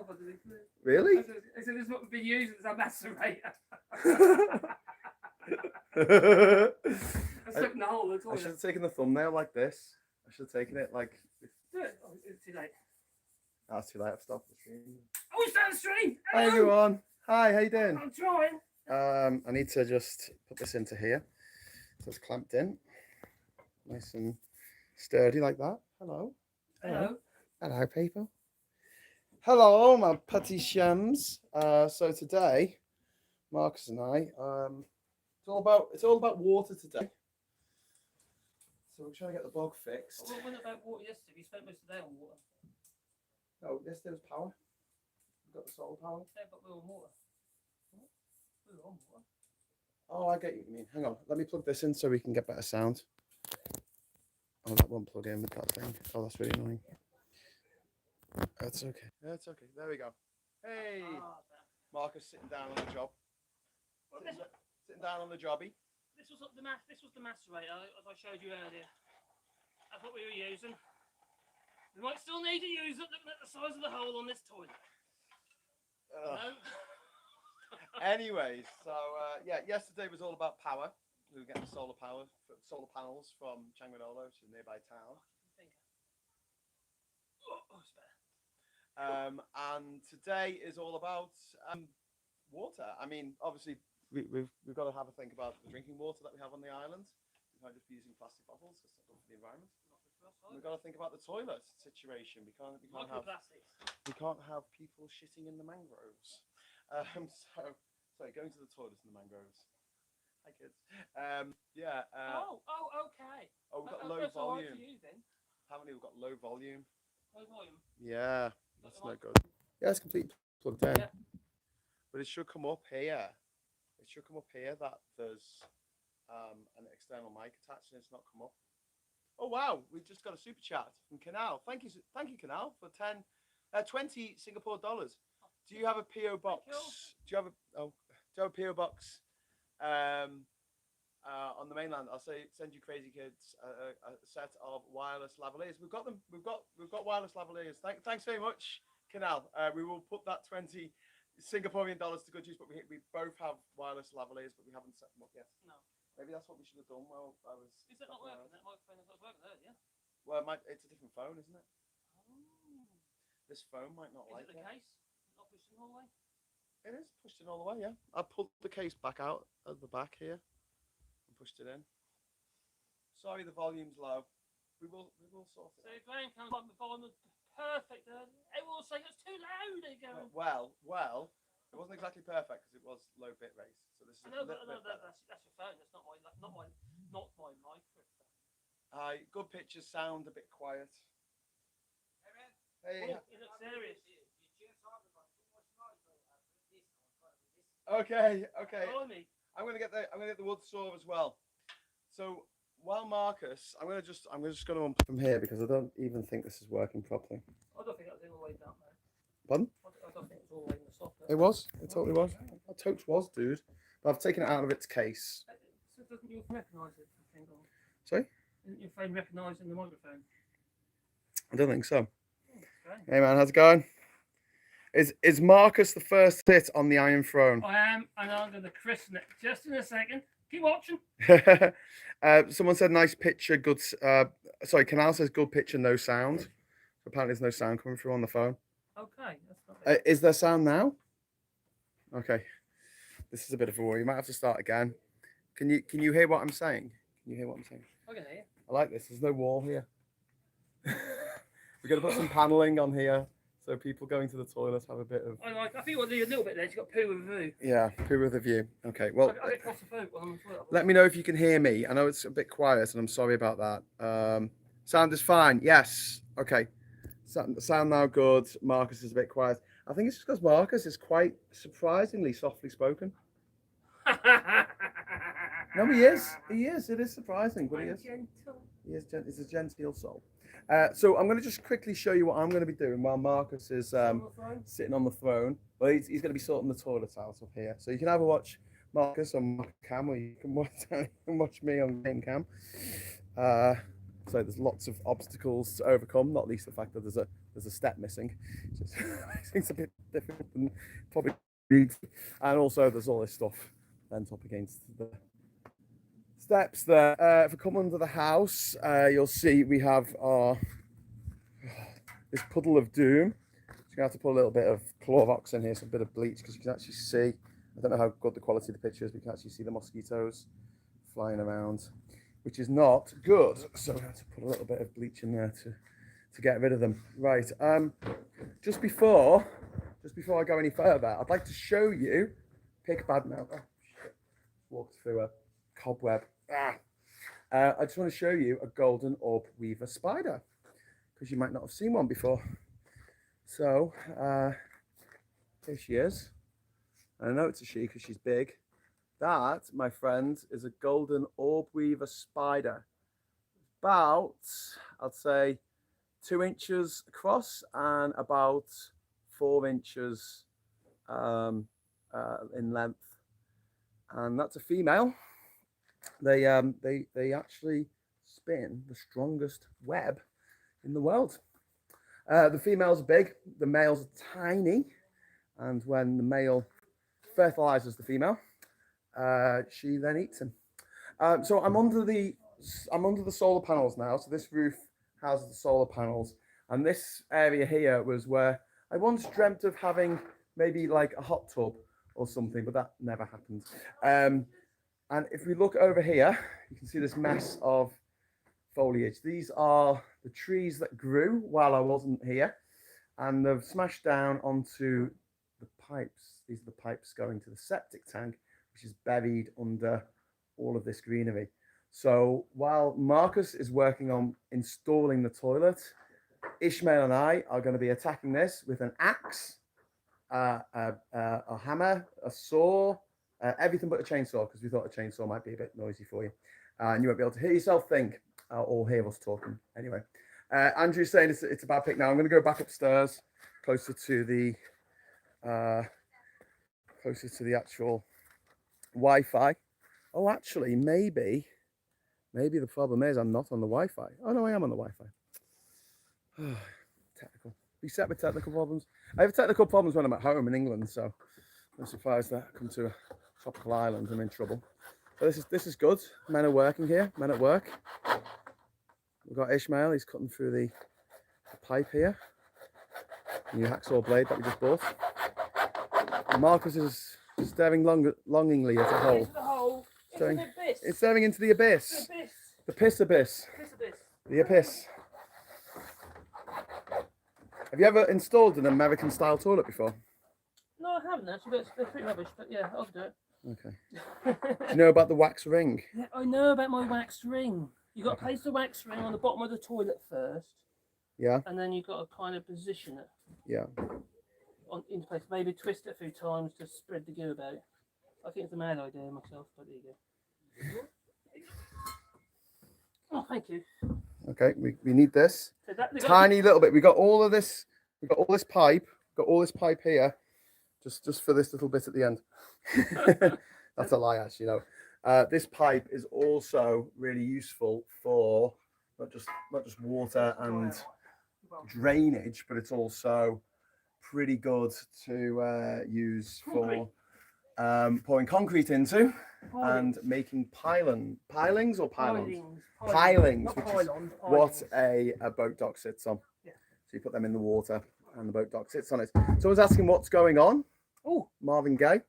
help underneath it. Really? I said, this is what we've been using as our macerator. I stuck in the hole of the I toilet. should have taken the thumbnail like this. I should have taken it like... Do it. Oh, it's too late. Oh, it's too late. I've stopped the stream. Oh, it's down the stream. Hi, everyone. Hi, how you doing? I'm trying. I need to just put this into here. So it's clamped in. Nice and sturdy like that. Hello. Hello. Hello, people. Hello, my putty shams. So today, Marcus and I, it's all about water today. So we're trying to get the bog fixed. Well, what about water yesterday? We spent most of the day on water. No, yesterday was power. We got the solar power. Yeah, but we were on water. We were on water. Oh, I get you mean. Hang on, let me plug this in so we can get better sound. Oh, that won't plug in with that thing. Oh, that's really annoying. That's okay. That's okay. There we go. Hey, Marcus sitting down on the job. Well, Sitting down on the jobby. This was the macerator, as I showed you earlier. That's what we were using. We might still need to use it, looking at the size of the hole on this toilet. No? Anyways, so yeah, yesterday was all about power. We were getting solar panels from Changuinolo, which is a nearby town. And today is all about water. I mean, obviously, we've got to have a think about the drinking water that we have on the island. We can't just be using plastic bottles. It's not good for the environment. We've got to think about the toilet situation. We can't have people shitting in the mangroves. Sorry, going to the toilets in the mangroves. Hi kids. Yeah. Okay. Oh, we've got low volume. Haven't we? We've got low volume. Low volume. Yeah, that's no good. Yeah, it's completely plugged in. Yeah. But it should come up here. It should come up here that there's an external mic attached, and it's not come up. Oh wow, we've just got a super chat from Canal. Thank you, Canal, for 20 Singapore dollars. Do you have a PO box? Do you have a PO box on the mainland? I'll send you crazy kids a set of wireless lavaliers. We've got them. We've got wireless lavaliers. Thanks very much, Canal. We will put that 20 Singaporean dollars to good use. But we both have wireless lavaliers, but we haven't set them up yet. No. Maybe that's what we should have done. Well, I was. Is that not working? That microphone is not working earlier. Well, it's a different phone, isn't it? Oh. This phone might not like it. Is it the case? Not pushed in all the way? It is pushed in all the way, yeah. I pulled the case back out at the back here and pushed it in. Sorry, the volume's low. We will sort it. So if Graham comes on, the volume was perfect. Everyone will say it's too loud again. Well, it wasn't exactly perfect because it was low bit rate. So this is that's your phone. That's not my microphone. Good pictures, sound a bit quiet. Hey, you look serious. Okay. I'm gonna get the wood saw as well. So while Marcus, I'm just gonna unplug from here because I don't even think this is working properly. I don't think that was all the way down there. Pardon? I don't think it was all the way in the software. It was. It totally was. My totes was, dude. But I've taken it out of its case. So doesn't your phone recognise it? Sorry? Isn't your phone recognising the microphone? I don't think so. Okay. Hey man, how's it going? Is Marcus the first sit on the Iron Throne? I am, and I'm going to christen it just in a second. Keep watching. Someone said nice picture, good. Sorry, Canal says good picture, no sound. So apparently there's no sound coming through on the phone. Okay, that's not bad. Is there sound now? Okay, this is a bit of a worry. You might have to start again. Can you hear what I'm saying? Can you hear what I'm saying? I can hear you. I like this. There's no wall here. We're going to put some paneling on here so people going to the toilets have a bit of. I think we'll do a little bit there. You've got poo with a view. Yeah, poo with a view. Okay, well. I get claustrophobic on the toilet. Let me know if you can hear me. I know it's a bit quiet, and I'm sorry about that. Sound is fine. Yes. Okay. Sound now good. Marcus is a bit quiet. I think it's just because Marcus is quite surprisingly softly spoken. No, he is. He is. It is surprising, but he is. Gentle. He is. He's a genteel soul. So I'm going to just quickly show you what I'm going to be doing while Marcus is sitting on the throne. Well, he's going to be sorting the toilets out up here. So you can either watch Marcus on my cam, or you can watch me on game cam. So there's lots of obstacles to overcome, not least the fact that there's there's a step missing. It's a bit different than probably needs. And also there's all this stuff bent up against the steps there. If we come under the house, you'll see we have our this puddle of doom. So you're gonna have to put a little bit of Clorox in here, some bit of bleach, because you can actually see, I don't know how good the quality of the picture is, but you can actually see the mosquitoes flying around, which is not good. So we have to put a little bit of bleach in there to get rid of them. Right, just before I go any further, I'd like to show you, pick a bad now, oh, shit. Walked through a cobweb. I just want to show you a golden orb weaver spider, because you might not have seen one before. So here she is. I know it's a she because she's big. That, my friend, is a golden orb weaver spider. About, I'd say, 2 inches across and about 4 inches in length. And that's a female. They actually spin the strongest web in the world. The females are big, the males are tiny, and when the male fertilizes the female, she then eats him. So I'm under the solar panels now. So this roof houses the solar panels, and this area here was where I once dreamt of having maybe like a hot tub or something, but that never happened. And if we look over here, you can see this mess of foliage. These are the trees that grew while I wasn't here, and they've smashed down onto the pipes. These are the pipes going to the septic tank, which is buried under all of this greenery. So while Marcus is working on installing the toilet, Ishmael and I are going to be attacking this with an axe, a hammer, a saw, everything but a chainsaw, because we thought a chainsaw might be a bit noisy for you. And you won't be able to hear yourself think or hear us talking. Anyway, Andrew's saying it's a bad pick now. I'm going to go back upstairs, closer to the actual Wi-Fi. Oh, actually, maybe the problem is I'm not on the Wi-Fi. Oh no, I am on the Wi-Fi. Technical. Be set with technical problems. I have technical problems when I'm at home in England, so I'm surprised that I come to a tropical island, I'm in trouble. But this is good. Men are working here. Men at work. We've got Ishmael. He's cutting through the pipe here. New hacksaw blade that we just bought. And Marcus is staring longingly at a hole. It's staring into the abyss. The piss abyss. The abyss. Have you ever installed an American style toilet before? No, I haven't actually, but they're pretty rubbish, but yeah, I'll do it. Okay. Do you know about the wax ring? Yeah, I know about my wax ring. You've got to place the wax ring on the bottom of the toilet first. Yeah. And then you've got to kind of position it. Yeah. Into place. Maybe twist it a few times to spread the goo about. I think it's a mad idea myself, but there you go. Oh, thank you. Okay, we need this. So tiny little bit. We got all of this. We got all this pipe. Got all this pipe here. Just for this little bit at the end. That's a lie, actually. No, this pipe is also really useful for not just water and drainage, but it's also pretty good to use for pouring concrete into and making pilings. Pilings, which is what a boat dock sits on. Yeah. So you put them in the water and the boat dock sits on it. Someone's asking what's going on. Oh, Marvin Gaye.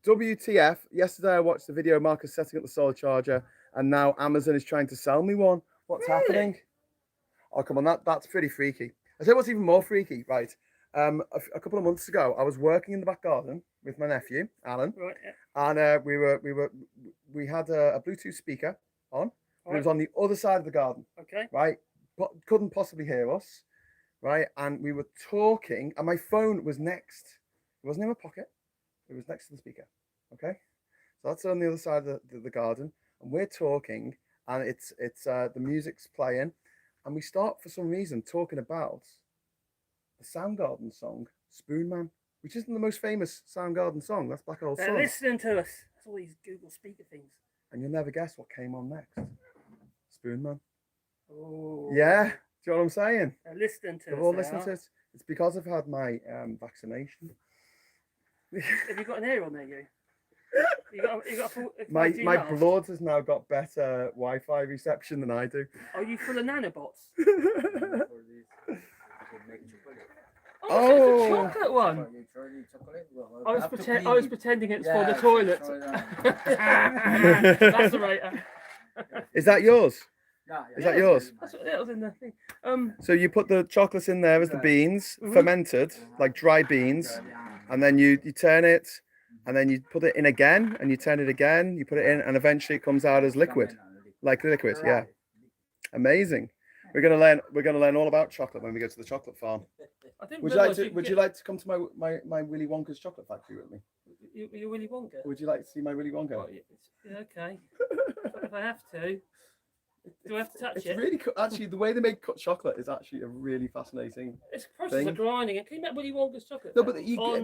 WTF, yesterday I watched the video Marcus setting up the solar charger, and now Amazon is trying to sell me one. What's happening? Oh, come on, that's pretty freaky. I tell you what's even more freaky, right? A couple of months ago, I was working in the back garden with my nephew, Alan, right, yeah. And we had a Bluetooth speaker on. Right. It was on the other side of the garden. Okay. Right, but couldn't possibly hear us. Right, and we were talking, and my phone was next. It wasn't in my pocket. It was next to the speaker. Okay, so that's on the other side of the garden, and we're talking, and it's the music's playing, and we start for some reason talking about the Soundgarden song "Spoon Man," which isn't the most famous Soundgarden song. That's Black Hole Sun. They're listening to us. That's all these Google speaker things. And you'll never guess what came on next. Spoon Man. Oh. Yeah. you know what I'm saying? Listening to They're us all now. listening to it. It's because I've had my vaccination. Have you got an ear on there, you? You got a full, My 5G mask? blood has now got better Wi-Fi reception than I do. Are you full of nanobots? Oh, it's a chocolate one. I was pretending it's for the toilet. Lacerator. Is that yours? Yeah. Is that yours? That's what that was in the thing. So you put the chocolates in there as the beans, fermented, like dry beans, and then you turn it, and then you put it in again, and you turn it again, you put it in, and eventually it comes out as liquid, like liquid. Yeah, amazing. We're gonna learn all about chocolate when we go to the chocolate farm. Would you like to come to my Willy Wonka's chocolate factory with me? You Willy Wonka? Would you like to see my Willy Wonka? Oh, yeah, okay. If I have to. Do I have to touch it? It's really cool. Actually, the way they make cut chocolate is actually a really fascinating. It's a process of grinding it. Can you make Willy Wonka's chocolate? No, but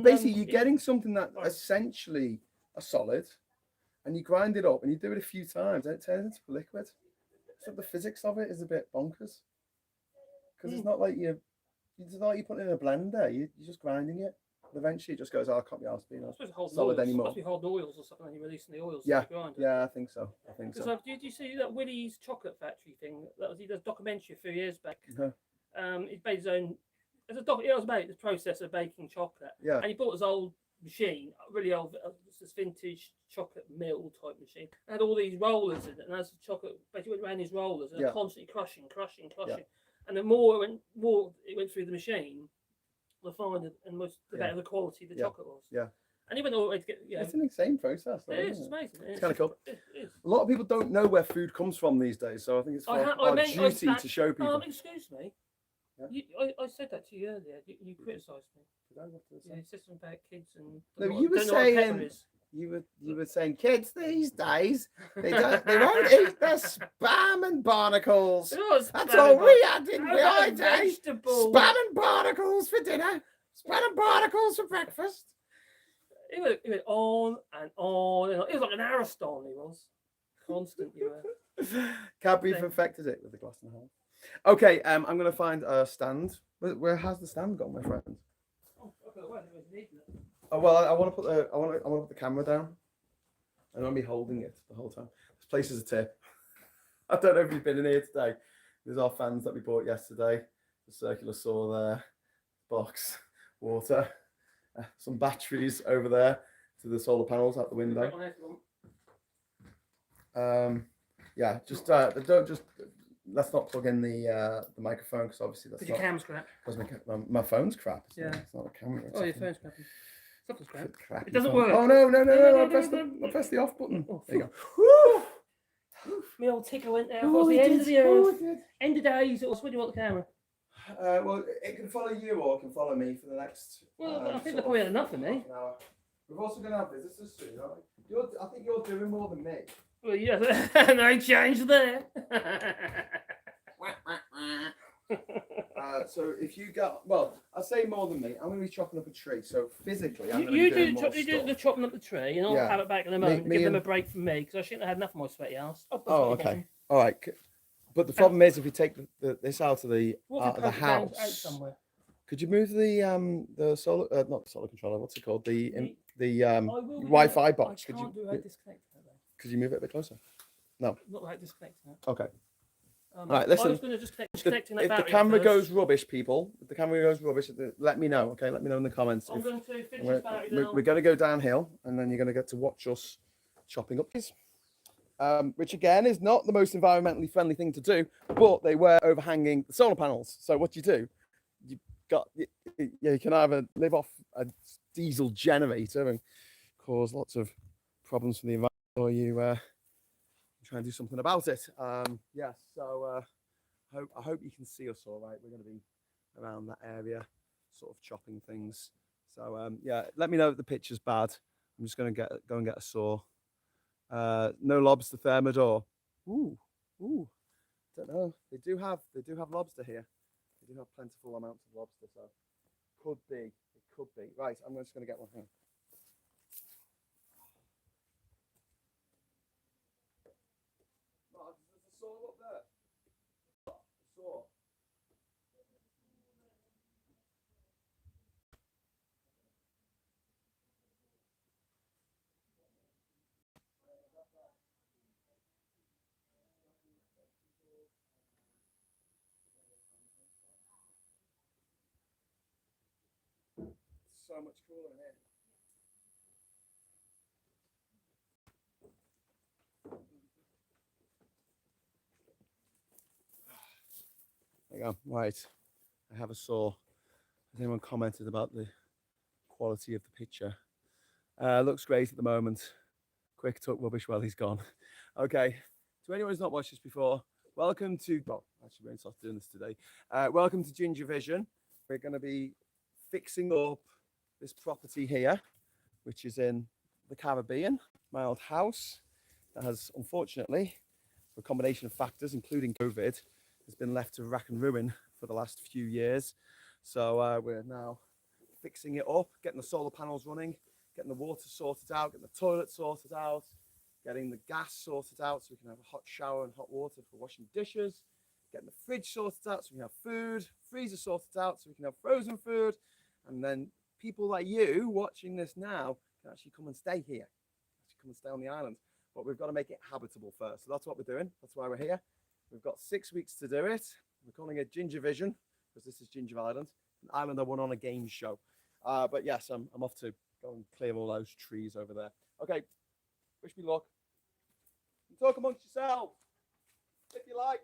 basically you're getting something that essentially a solid, and you grind it up and you do it a few times, and it turns into liquid. So the physics of it is a bit bonkers, because it's not like you put it in a blender. You're just grinding it. And eventually, it just goes. Oh, I can't be asked being solid anymore. Must be holding oils or something. And you're releasing the oils. Yeah, grind yeah, I think so. So, did you see that Willy's chocolate factory thing? That was a documentary a few years back. He made his own. It was about the process of baking chocolate. Yeah. And he bought his old machine, really old, this vintage chocolate mill type machine. It had all these rollers in it, and as the chocolate basically went around these rollers, and constantly crushing. Yeah. And the more it went through the machine, the finer and the better the quality the chocolate was. Yeah. And he went all the way to get. It's an insane process. Though, It is. It's amazing. It's kind of cool. It is. A lot of people don't know where food comes from these days, so I think it's our duty to show people. Excuse me. Yeah. I said that to you earlier. You criticised me. Did I? Yeah, you said something about kids and. No, you were saying. You were saying kids these days they won't eat their spam and barnacles. That's all we had in my day. Spam and barnacles for dinner. Spam and barnacles for breakfast. He went on and on and on. He was like an Aristotle. He was constant. You were. Cadbury perfected it with the glass and a half. Okay, I'm gonna find a stand. Where has the stand gone, my friend? Oh, okay, well, it was needing it. Oh, well, I want to put the camera down. I don't want to be holding it the whole time. This place is a tip. I don't know if you've been in here today. There's our fans that we bought yesterday. The circular saw there, box, water, some batteries over there to the solar panels out the window. Yeah, just don't just. Let's not plug in the microphone because obviously that's. Your camera's crap. Because my phone's crap. It's not a camera. Oh, your phone's crap. Something's crap. It doesn't work. Oh no! I pressed the off button. Oh, there you go. My old ticker went there. It the end of the earth. End of days. It was when you want the camera. Well, it can follow you or it can follow me for the next. Well, I think they probably had enough of me. We're also going to have visitors soon, aren't we? I think you're doing more than me. Well, yeah, and I changed there. So if you got, I say more than me. I'm going to be chopping up a tree. So physically, I'm you do the chopping up the tree, and I'll have it back in a moment. Give them a break from me because I shouldn't have had enough of my sweaty ass. Oh, okay. All right. But the problem is, if you take this out of the house, could you move the solar not the solar controller? What's it called? The Wi-Fi box. Could you? Could you move it a bit closer? No. Not like disconnecting it. Okay. All right, listen. I was going to just disconnecting that battery. If the camera goes rubbish, people, if the camera goes rubbish, let me know, okay? Let me know in the comments. I'm going to finish this battery down. We're going to go downhill, and then you're going to get to watch us chopping up these. Which, again, is not the most environmentally friendly thing to do, but they were overhanging the solar panels. So what you do, you can either live off a diesel generator and cause lots of problems for the environment, or you try and do something about it. So I hope you can see us all right. We're going to be around that area, sort of chopping things. So let me know if the picture's bad. I'm just going to go and get a saw. No lobster thermidor. Ooh. Don't know. They do have lobster here. They do have plentiful amounts of lobster, so could be. It could be. Right, I'm just going to get one here. There's a saw up there. Saw. so much cooler in here. There you go. Right. I have a saw. Has anyone commented about the quality of the picture? Looks great at the moment. Quick tuck rubbish while he's gone. Okay. To anyone who's not watched this before, welcome to, well, actually, we're going to start doing this today. Welcome to JinjaVision. We're going to be fixing up this property here, which is in the Caribbean, my old house that has, unfortunately, for a combination of factors, including COVID, has been left to rack and ruin for the last few years. So we're now fixing it up, getting the solar panels running, getting the water sorted out, getting the toilet sorted out, getting the gas sorted out so we can have a hot shower and hot water for washing dishes, getting the fridge sorted out so we can have food, freezer sorted out so we can have frozen food, and then people like you watching this now can actually come and stay here, actually come and stay on the island. But we've got to make it habitable first. So that's what we're doing. That's why we're here. We've got 6 weeks to do it. We're calling it JinjaVision because this is Ginger Island, an island I won on a game show. But yes, I'm off to go and clear all those trees over there. Okay, wish me luck. And talk amongst yourselves, if you like.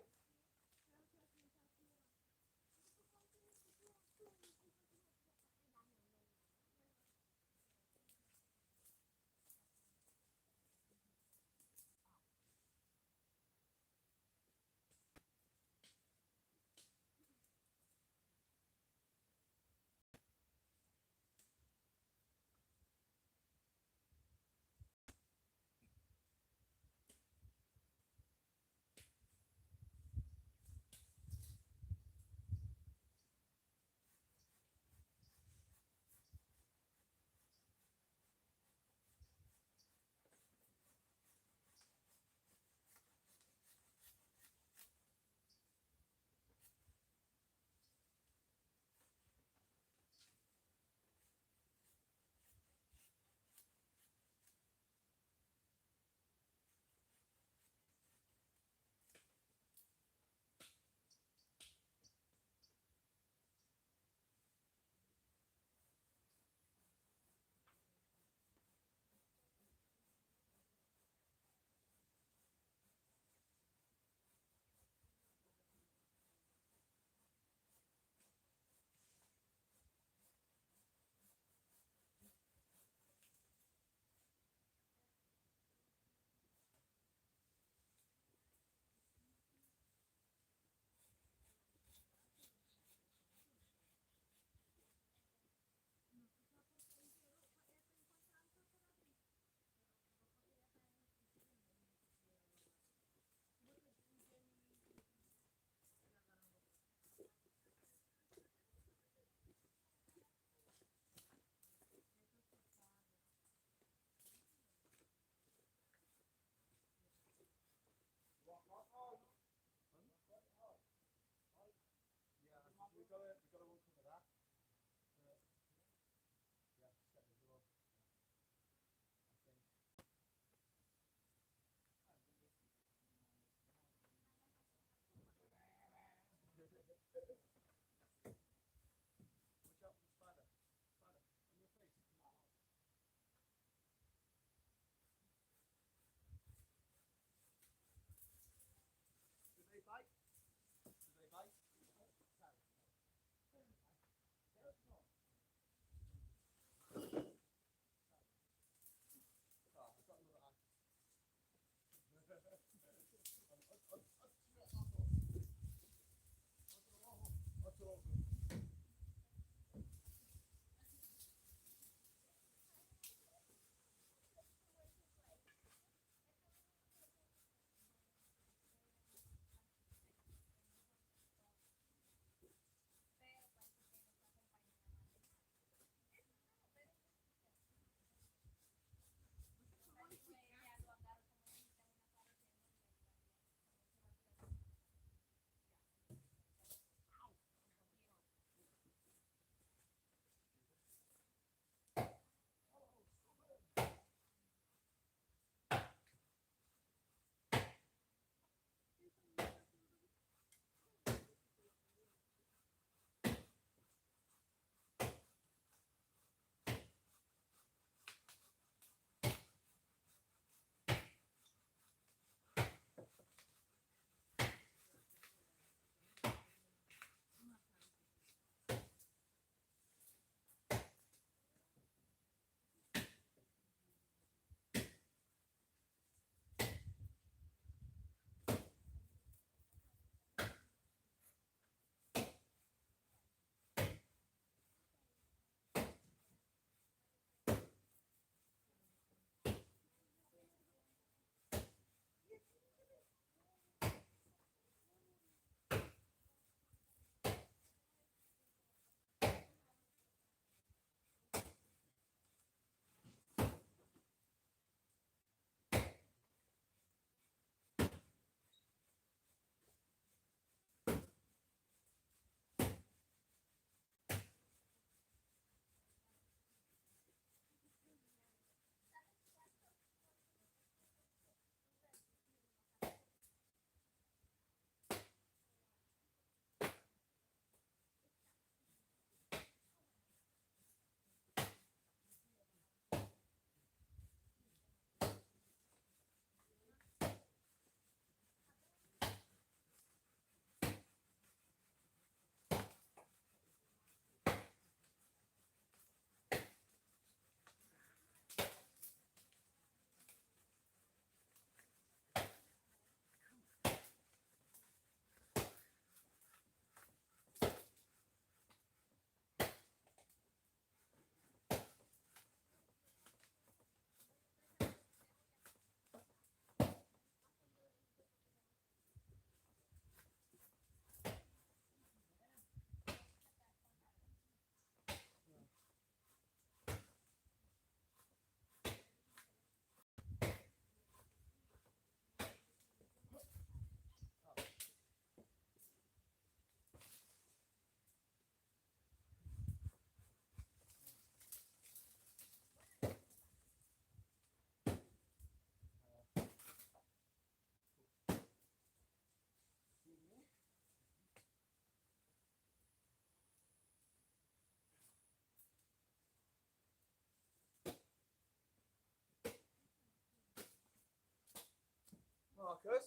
Marcus?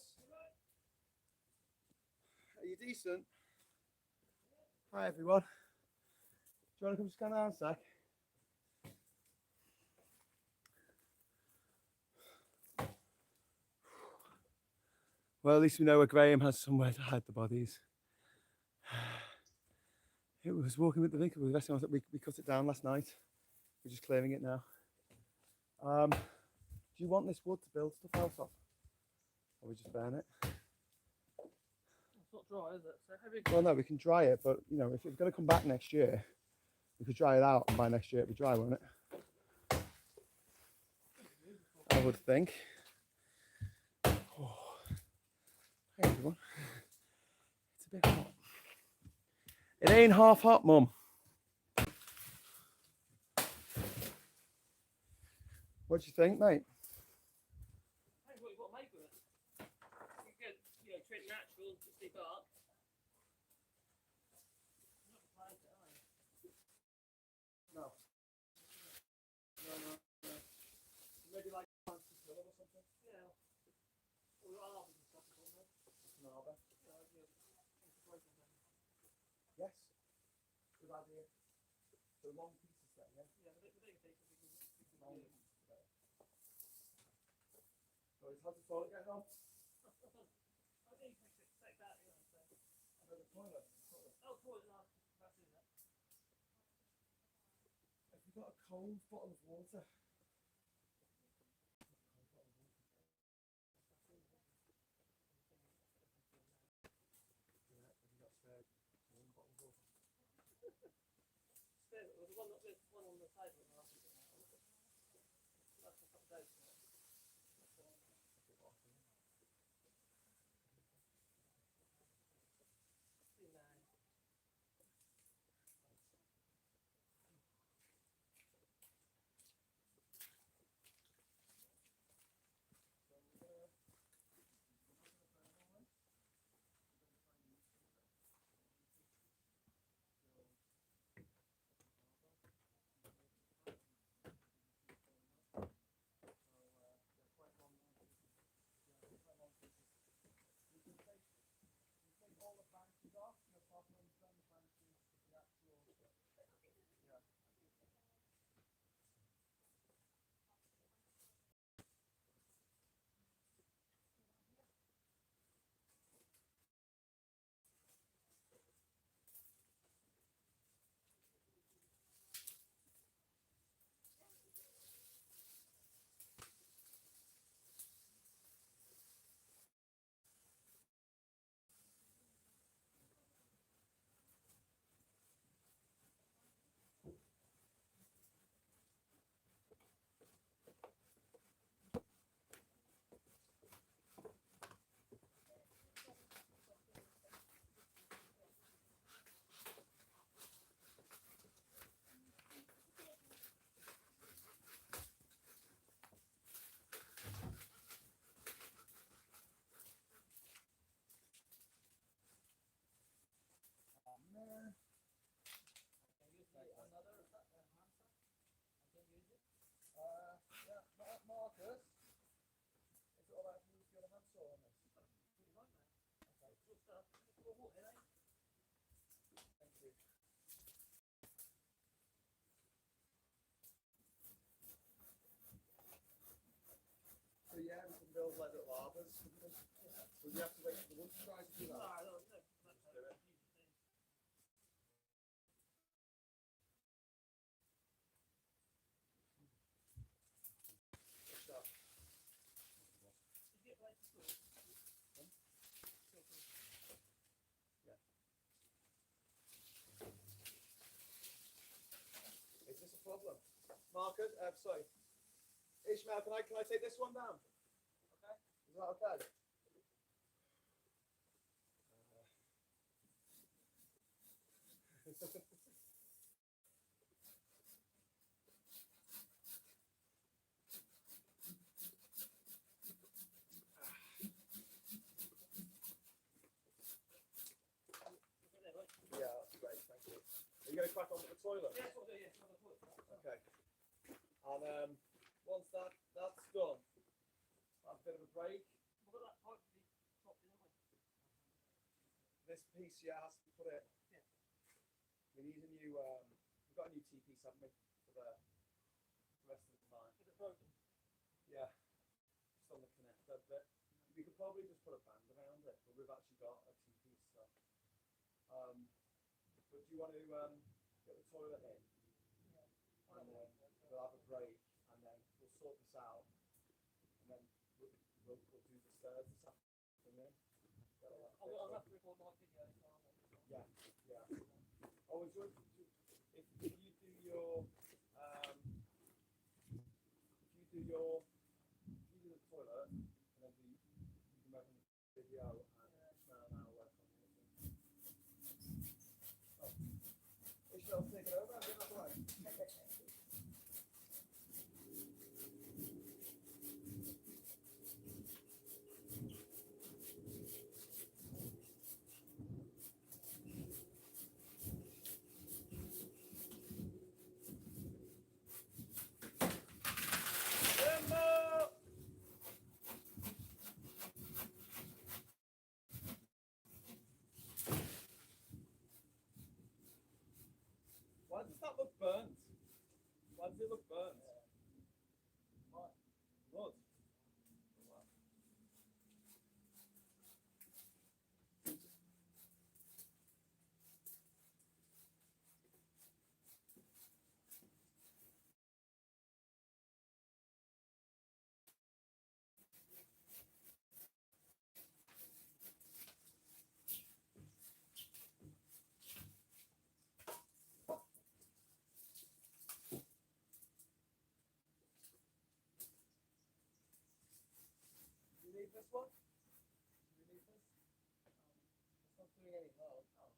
Are you decent? Hi everyone. Do you want to come scan down a sec? Well, at least we know where Graham has somewhere to hide the bodies. It was walking with the vehicle with the rest of us. We cut it down last night. We're just clearing it now. Do you want this wood to build stuff else off? Or we just burn it? It's not dry, is it? So heavy. Well, no, we can dry it, but you know, if it's going to come back next year, we could dry it out, and by next year it'll be dry, won't it? I would think. Oh. Hey everyone. It's a bit hot. It ain't half hot, Mum. What do you think, mate? Depends what you've got to make with it. You can get, treat it natural, just leave it up. You're not planning it, are you? No. No. Maybe like a pillar or something? Yeah. Or arbors and stuff, isn't there? An arbor? Yeah, Yes. Good idea. So long pieces then, yeah? yeah, the bigger pieces we can use. Long pieces together. So how's the toilet getting on? I think you can take that, so. No, the toilet. Oh, toilet, no, that's in there. Have you got a cold bottle of water? The one on the table. That's a couple of days. Marcus, is it alright if you use the other handsaw on this? Okay. Thank you. So yeah, we can build like little arbors. So you have to wait for the wood to dry to do that. Just do it. Is this a problem? Marcus, sorry. Ishmael, can I take this one down? Okay. Is that okay? Yeah, that's great, thank you. Are you going to crack on with the toilet? Yeah, that's what I'll do, yeah. I'll do it. Okay. And once that's done, have a bit of a break. We've got that pipe This piece here has to put it. Yeah. We need a new. We've got a new T-piece, haven't we, for the rest of the time? Is it broken? Yeah, just on the connector. But we could probably just put a band around it. But we've actually got a T-piece. So. But do you want to get the toilet in? Yeah. And then we'll have a break, and then we'll sort this out, and then we'll do the stairs this afternoon. I'll have to record my video. Yeah, yeah. Oh, if you do your the toilet, and then you can make a video, and Ishmael and I'll work on the other thing. Oh, Ishmael's taking over. I'm getting out of the way. Why does that look burnt? Why does it look burnt? What? Blood. Do you need this one? Do you need this? It's not doing any harm. Oh.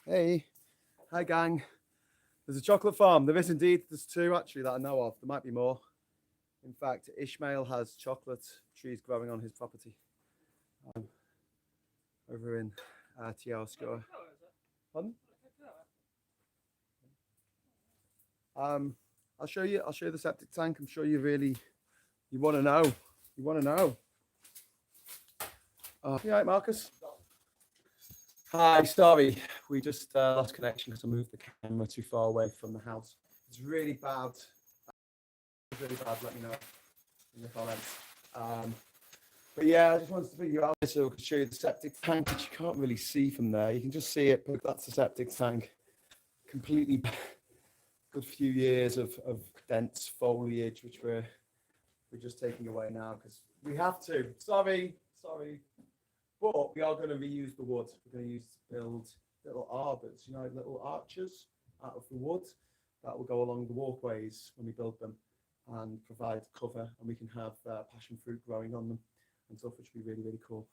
Hey, hi gang. There's a chocolate farm. There is indeed. There's two actually that I know of. There might be more. In fact, Ishmael has chocolate trees growing on his property over in Tiarscoa. Pardon? I'll show you the septic tank. I'm sure you want to know. You want to know. You all right, Marcus? Hi, sorry. We just lost connection because I moved the camera too far away from the house. It's really bad. Let me know in the comments. But yeah, I just wanted to figure out so I could show you the septic tank, which you can't really see from there. You can just see it, but that's the septic tank. Completely good few years of dense foliage, which we're just taking away now because we have to. Sorry. But we are going to reuse the wood. We're going to use to build little arbors, little arches out of the wood that will go along the walkways when we build them and provide cover, and we can have passion fruit growing on them and stuff, which would be really, really cool.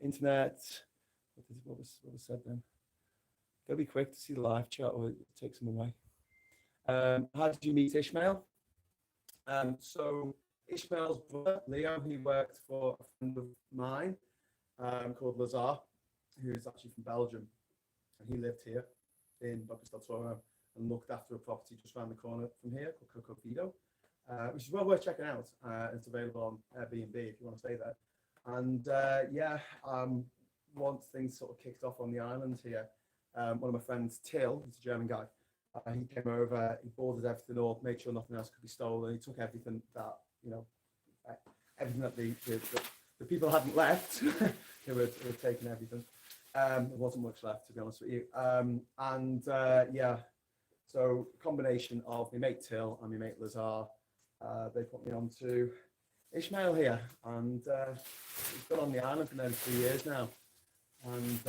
Internet, what was said then? Gotta be quick to see the live chat or it takes them away. How did you meet Ishmael? So Ishmael's brother, Leo, he worked for a friend of mine called Lazar, who is actually from Belgium. And he lived here in Bocas del Toro and looked after a property just around the corner from here called Coco Fido, which is well worth checking out. It's available on Airbnb if you want to stay there. And once things sort of kicked off on the island here, one of my friends, Till, he's a German guy, he came over, he boarded everything up, made sure nothing else could be stolen. He took everything that, everything that the people hadn't left, who had taken everything. There wasn't much left, to be honest with you. So combination of my mate Till and my mate Lazar, they put me on to Ishmael here, and he's been on the island for nearly 3 years now, and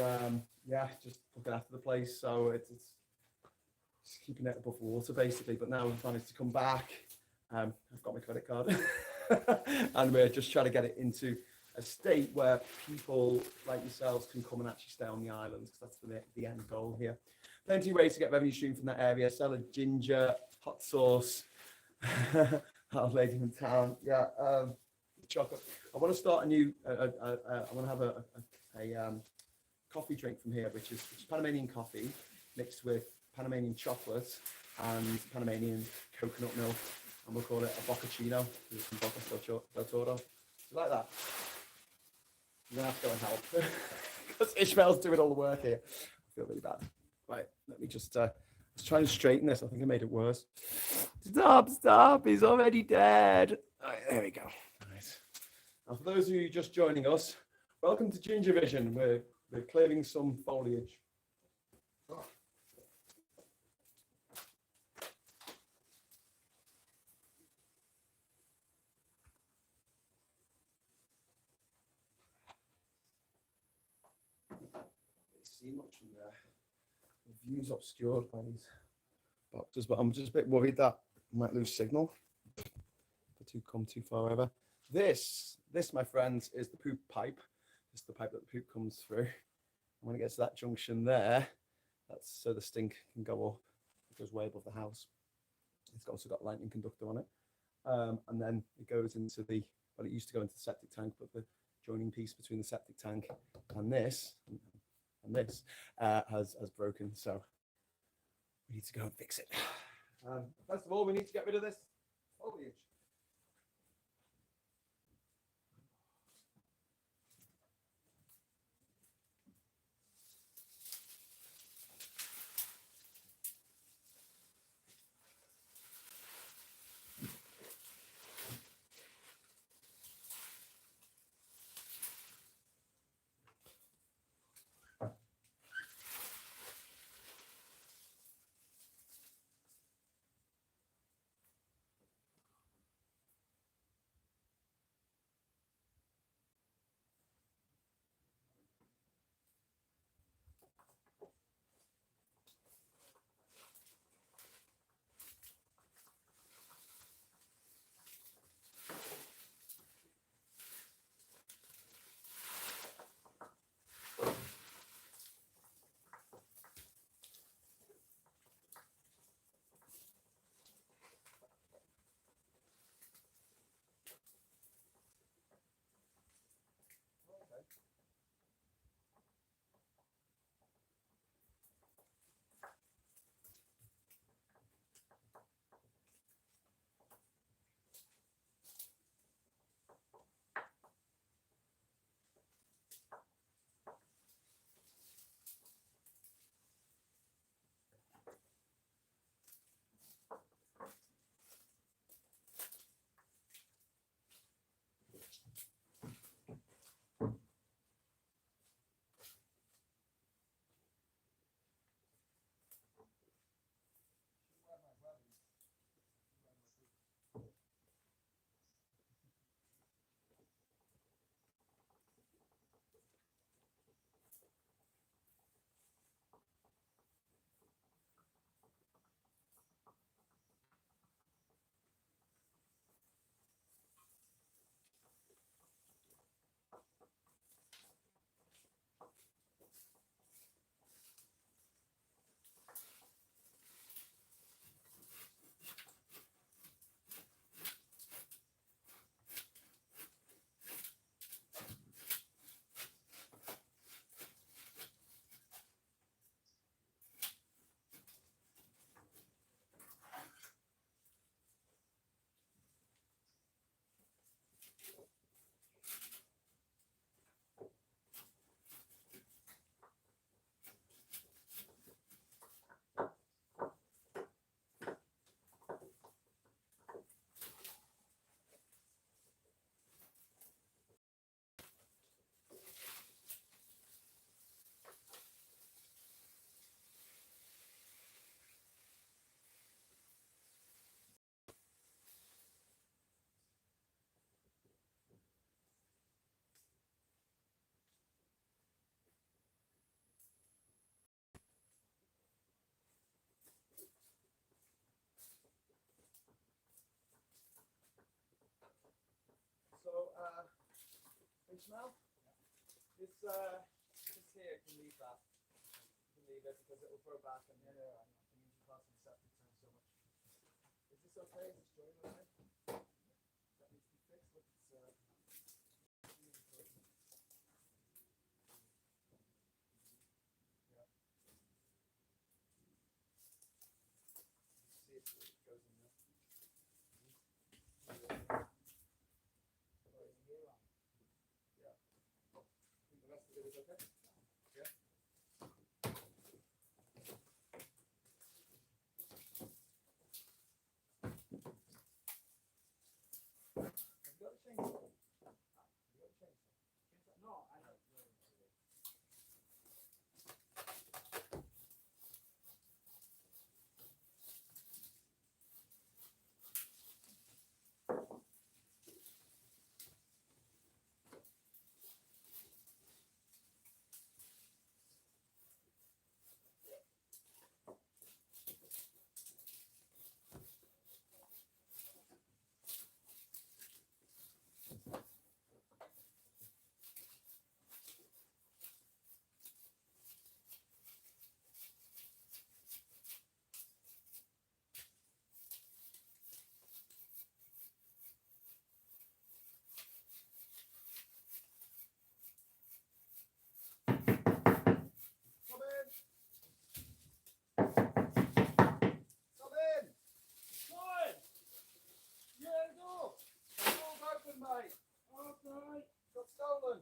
yeah, just looking after the place. So it's just keeping it above water basically. But now I've managed to come back. I've got my credit card, and we're just trying to get it into a state where people like yourselves can come and actually stay on the island, because that's the end goal here. Plenty of ways to get revenue stream from that area. Sell a ginger, hot sauce. Hot lady in town. Yeah, chocolate. I want to start a new. I want to have a coffee drink from here, which is Panamanian coffee mixed with Panamanian chocolate and Panamanian coconut milk, and we'll call it a boccaccino. There's some bocca del toro. You like that? You're gonna have to go and help because Ishmael's doing all the work here. I feel really bad. Right, let me just trying to straighten this. I think I made it worse. Stop! He's already dead. Right, there we go. Nice. And for those of you just joining us, welcome to JinjaVision. We're clearing some foliage. Oh. See much from there. The view's obscured by these boxes, but I'm just a bit worried that I might lose signal if I come too far over. This, my friends, is the poop pipe. It's the pipe that the poop comes through. And when it gets to that junction there, that's so the stink can go up. It goes way above the house. It's also got a lightning conductor on it. And then it goes into it used to go into the septic tank, but the joining piece between the septic tank and this has broken. So we need to go and fix it. First of all, we need to get rid of this foliage. Ishmael. This here can leave that. You can leave it because it will grow back and it means you can't see the septic tank so much. Is this okay? Is this joint okay? That needs to be fixed. Look, it's yeah. See it goes in there. Yeah. I think the rest of it is okay. Yeah. Have you got a chainsaw? Have you got a chainsaw? No, I don't. Come in! Come in! Fine! Yeah, no! The door's open, mate! Okay. Got stolen!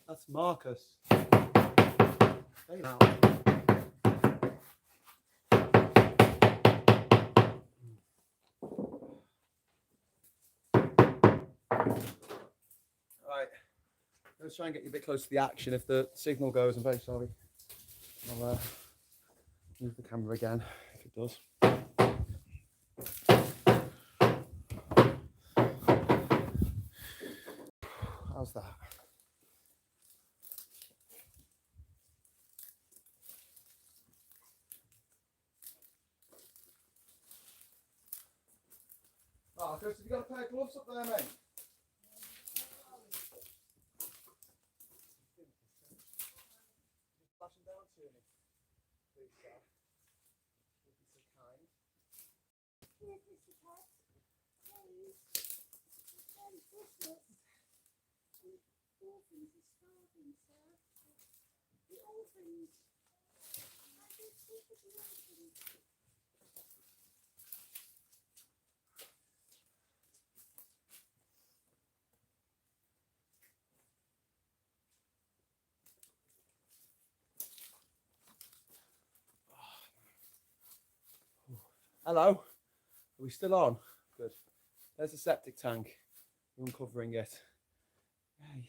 That's Marcus. Hey now. Let's try and get you a bit close to the action. If the signal goes, I'm very sorry. I'll move the camera again if it does. How's that? Oh, Chris, have you got a pair of gloves up there, mate? Flash them down to me, please, sir. Would be so kind. Here's Mr. Cat. Please. Merry Christmas. The orphans are starving, sir. The orphans. I don't speak of the orphans. Hello. Are we still on? Good. There's the septic tank. We're uncovering it. Hey.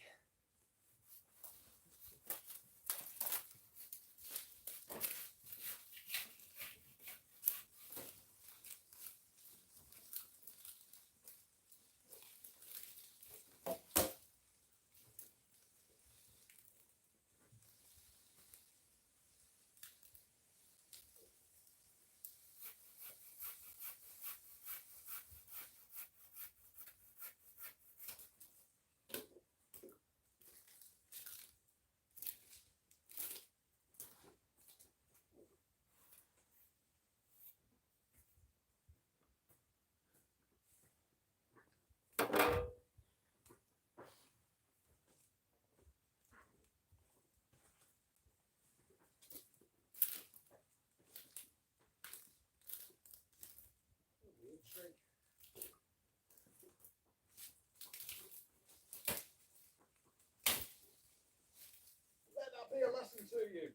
Let that be a lesson to you.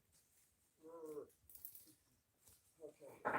Okay.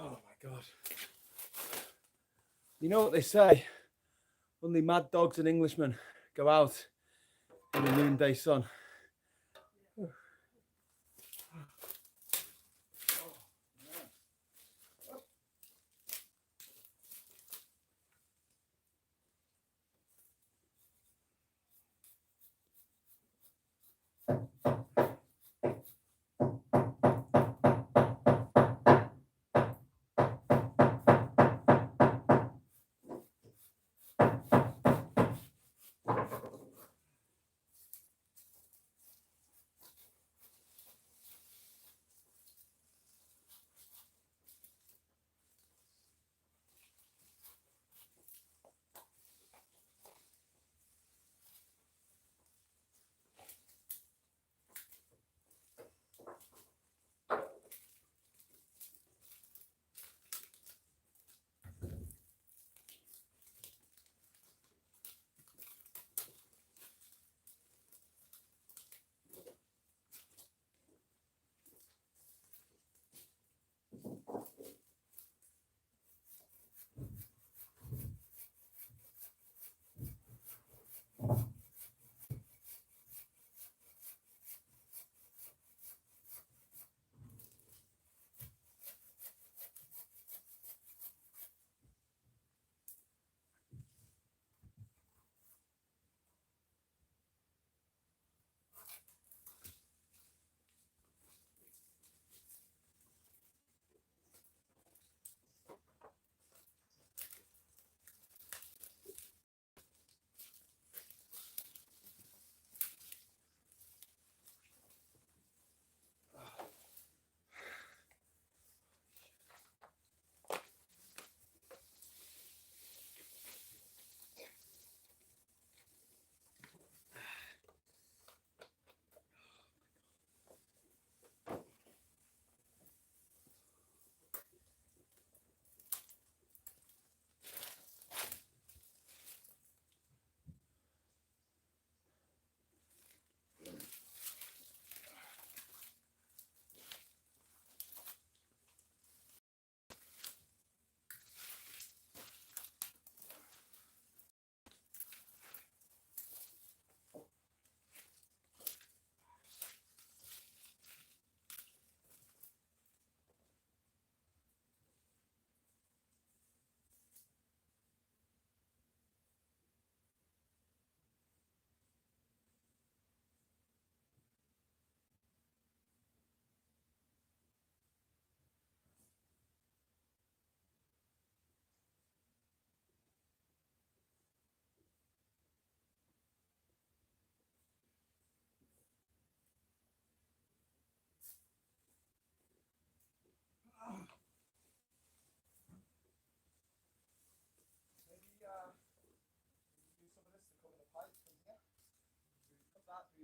Oh my God. You know what they say? Only mad dogs and Englishmen go out in the noonday sun.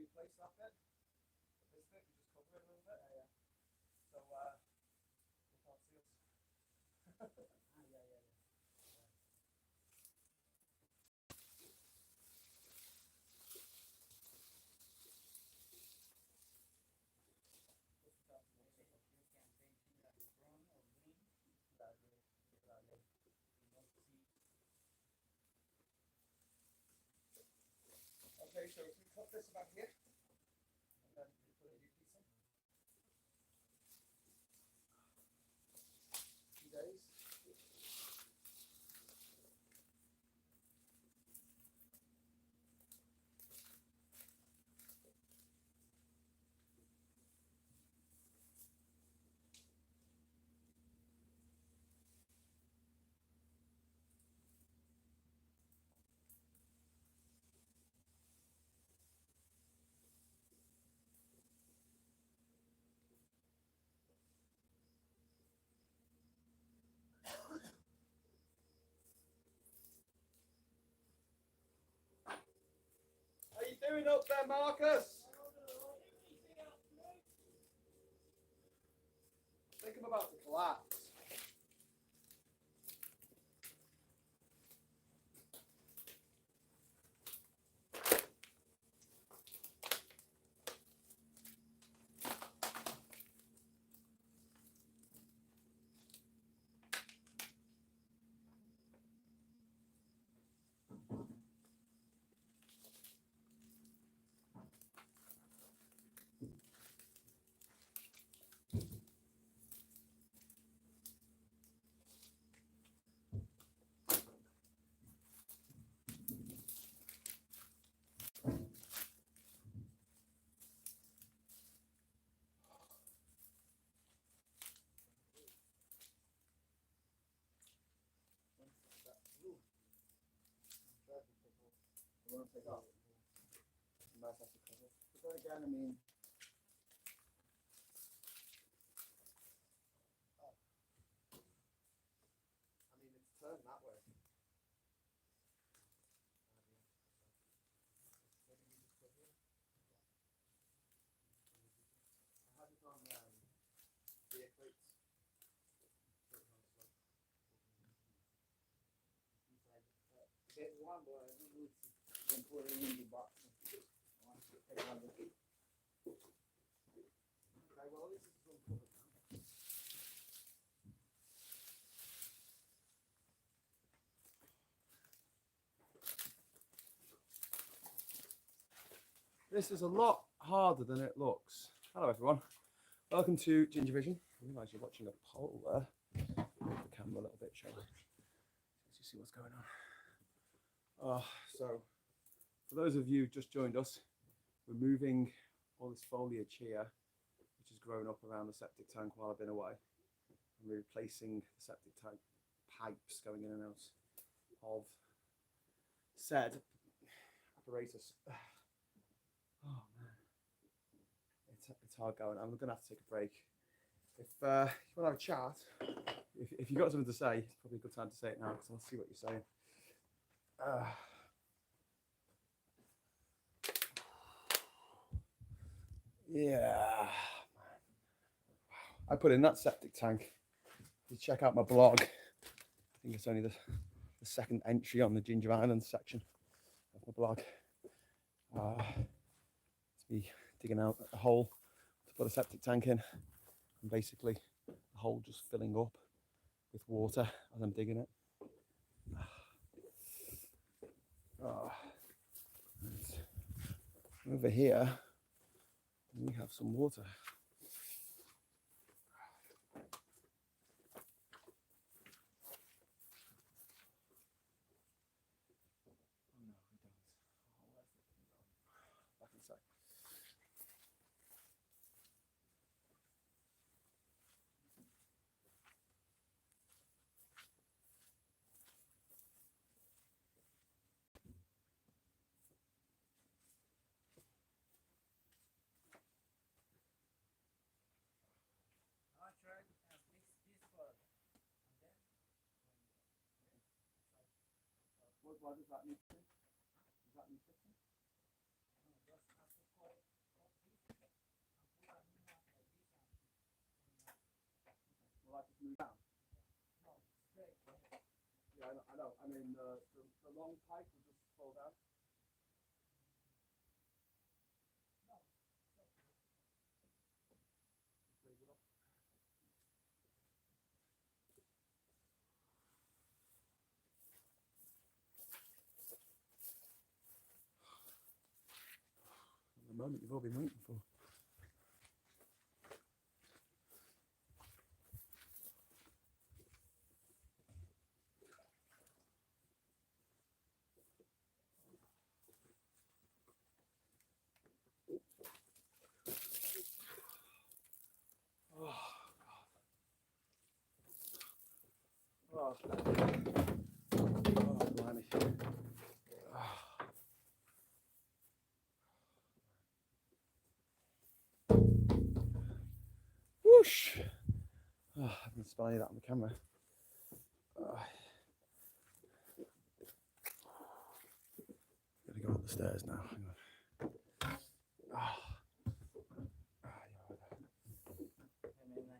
replace that bit. This bit, we just cover it a little bit. So we can't see us. Okay, so if we cut this about here, and then we put a new piece in. 2 days. How you doing up there, Marcus? I think I'm about to collapse. You want to take off? You might have to cover. But then again, I mean, it's turned that way. Maybe we just cover it. I had it on beer crates. There's one boy, we would then put it in the box. Okay, well, this is uncovered now. This is a lot harder than it looks. Hello, everyone. Welcome to JinjaVision. I realise you're watching a poll there. Move the camera a little bit, shall I? Let's just see what's going on. So, for those of you who just joined us, we're moving all this foliage here, which has grown up around the septic tank while I've been away. And we're replacing the septic tank pipes going in and out of said apparatus. Oh man, it's hard going. I'm going to have to take a break. If you want to have a chat, if you've got something to say, it's probably a good time to say it now because I'll see what you're saying. Yeah, I put in that septic tank. If you check out my blog, I think it's only the second entry on the Ginger Island section of my blog. It's me digging out a hole to put a septic tank in, and basically the hole just filling up with water as I'm digging it. Over here we have some water. What does that need to do? Does that need fixing? No, just have to put it move down. Yeah, I know. I mean, the long pipe will just fall down. The moment you've all been waiting for. Oh, blimey. Whoosh! Oh, I can spy that on the camera. Gotta go up the stairs now. Hang on.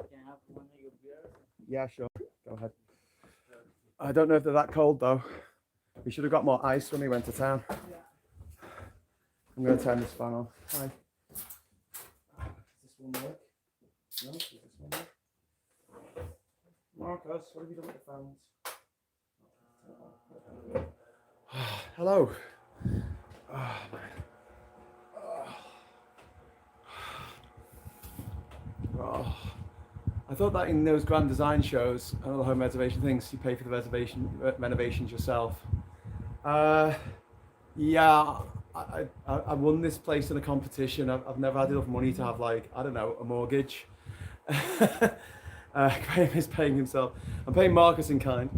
Can I have one of your beers? Yeah, sure. Go ahead. I don't know if they're that cold though. We should have got more ice when we went to town. Yeah. I'm going to turn this fan on. Hi. Does this one work? No? Does this one work? Marcus, what have you done with the fans? Hello. Oh, oh. I thought that in those grand design shows and all the home reservation things, you pay for the renovations yourself. Yeah, I won this place in a competition. I've never had enough money to have, like, I don't know, a mortgage. Graham is paying himself. I'm paying Marcus in kind.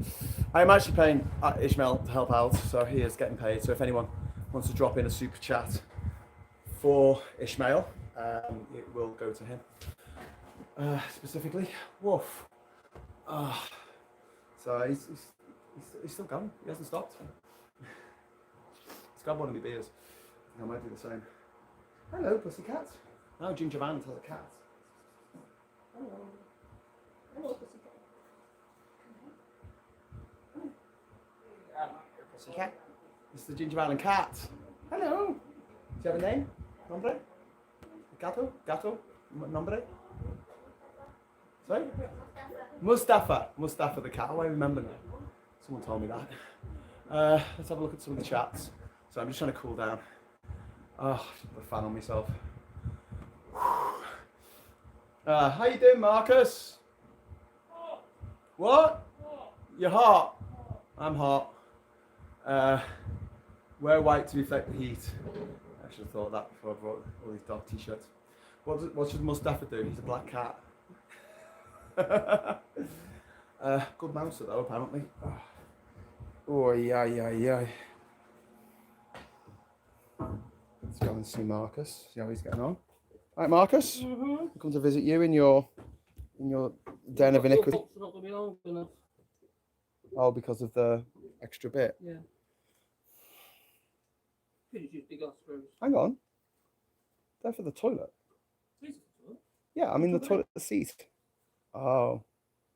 I'm actually paying Ishmael to help out, so he is getting paid. So if anyone wants to drop in a super chat for Ishmael, it will go to him. Specifically, woof. So he's still going. He hasn't stopped. Let's grab one of my beers. I might do the same. Hello, pussycat. Now JinjaVision has a cat. Hello. Hello, pussycat. Pussycat. It's the JinjaVision cat. Hello. Do you have a name? Nombre? Gato? Gato? Nombre? Sorry? Mustafa. Mustafa the cat. Oh, I remember now. Someone told me that. Let's have a look at some of the chats. So I'm just trying to cool down. Oh, put a fan on myself. How you doing, Marcus? What? You're hot. I'm hot. Wear white to reflect the heat. I should have thought that before I brought all these dog t-shirts. What should Mustafa do? He's a black cat. Good mouser though, apparently. Oh, yeah. Let's go and see Marcus. See how he's getting on. All right, Marcus. Mm-hmm. Come to visit you in your den of iniquity. Not gonna be long enough. Oh, because of the extra bit. Yeah. Could use big ass screws. Hang on. They're for the toilet. These are the toilet. Yeah, I mean the toilet seat. Oh.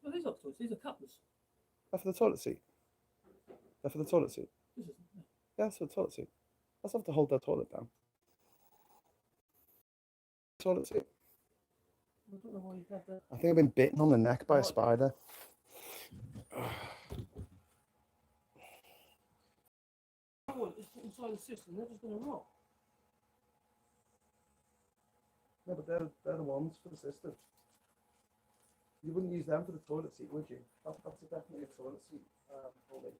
No, these are toilets. These are cutlers. They're for the toilet seat. They're for the toilet seat. This is. Yeah, that's for the toilet seat. That's have to hold their toilet down. Toilet seat. I don't know why you have that. I think I've been bitten on the neck by a spider. Oh, it's inside the system. They're just gonna rot. Yeah, but they're the ones for the system. You wouldn't use them for the toilet seat, would you? That's definitely a toilet seat. Holding.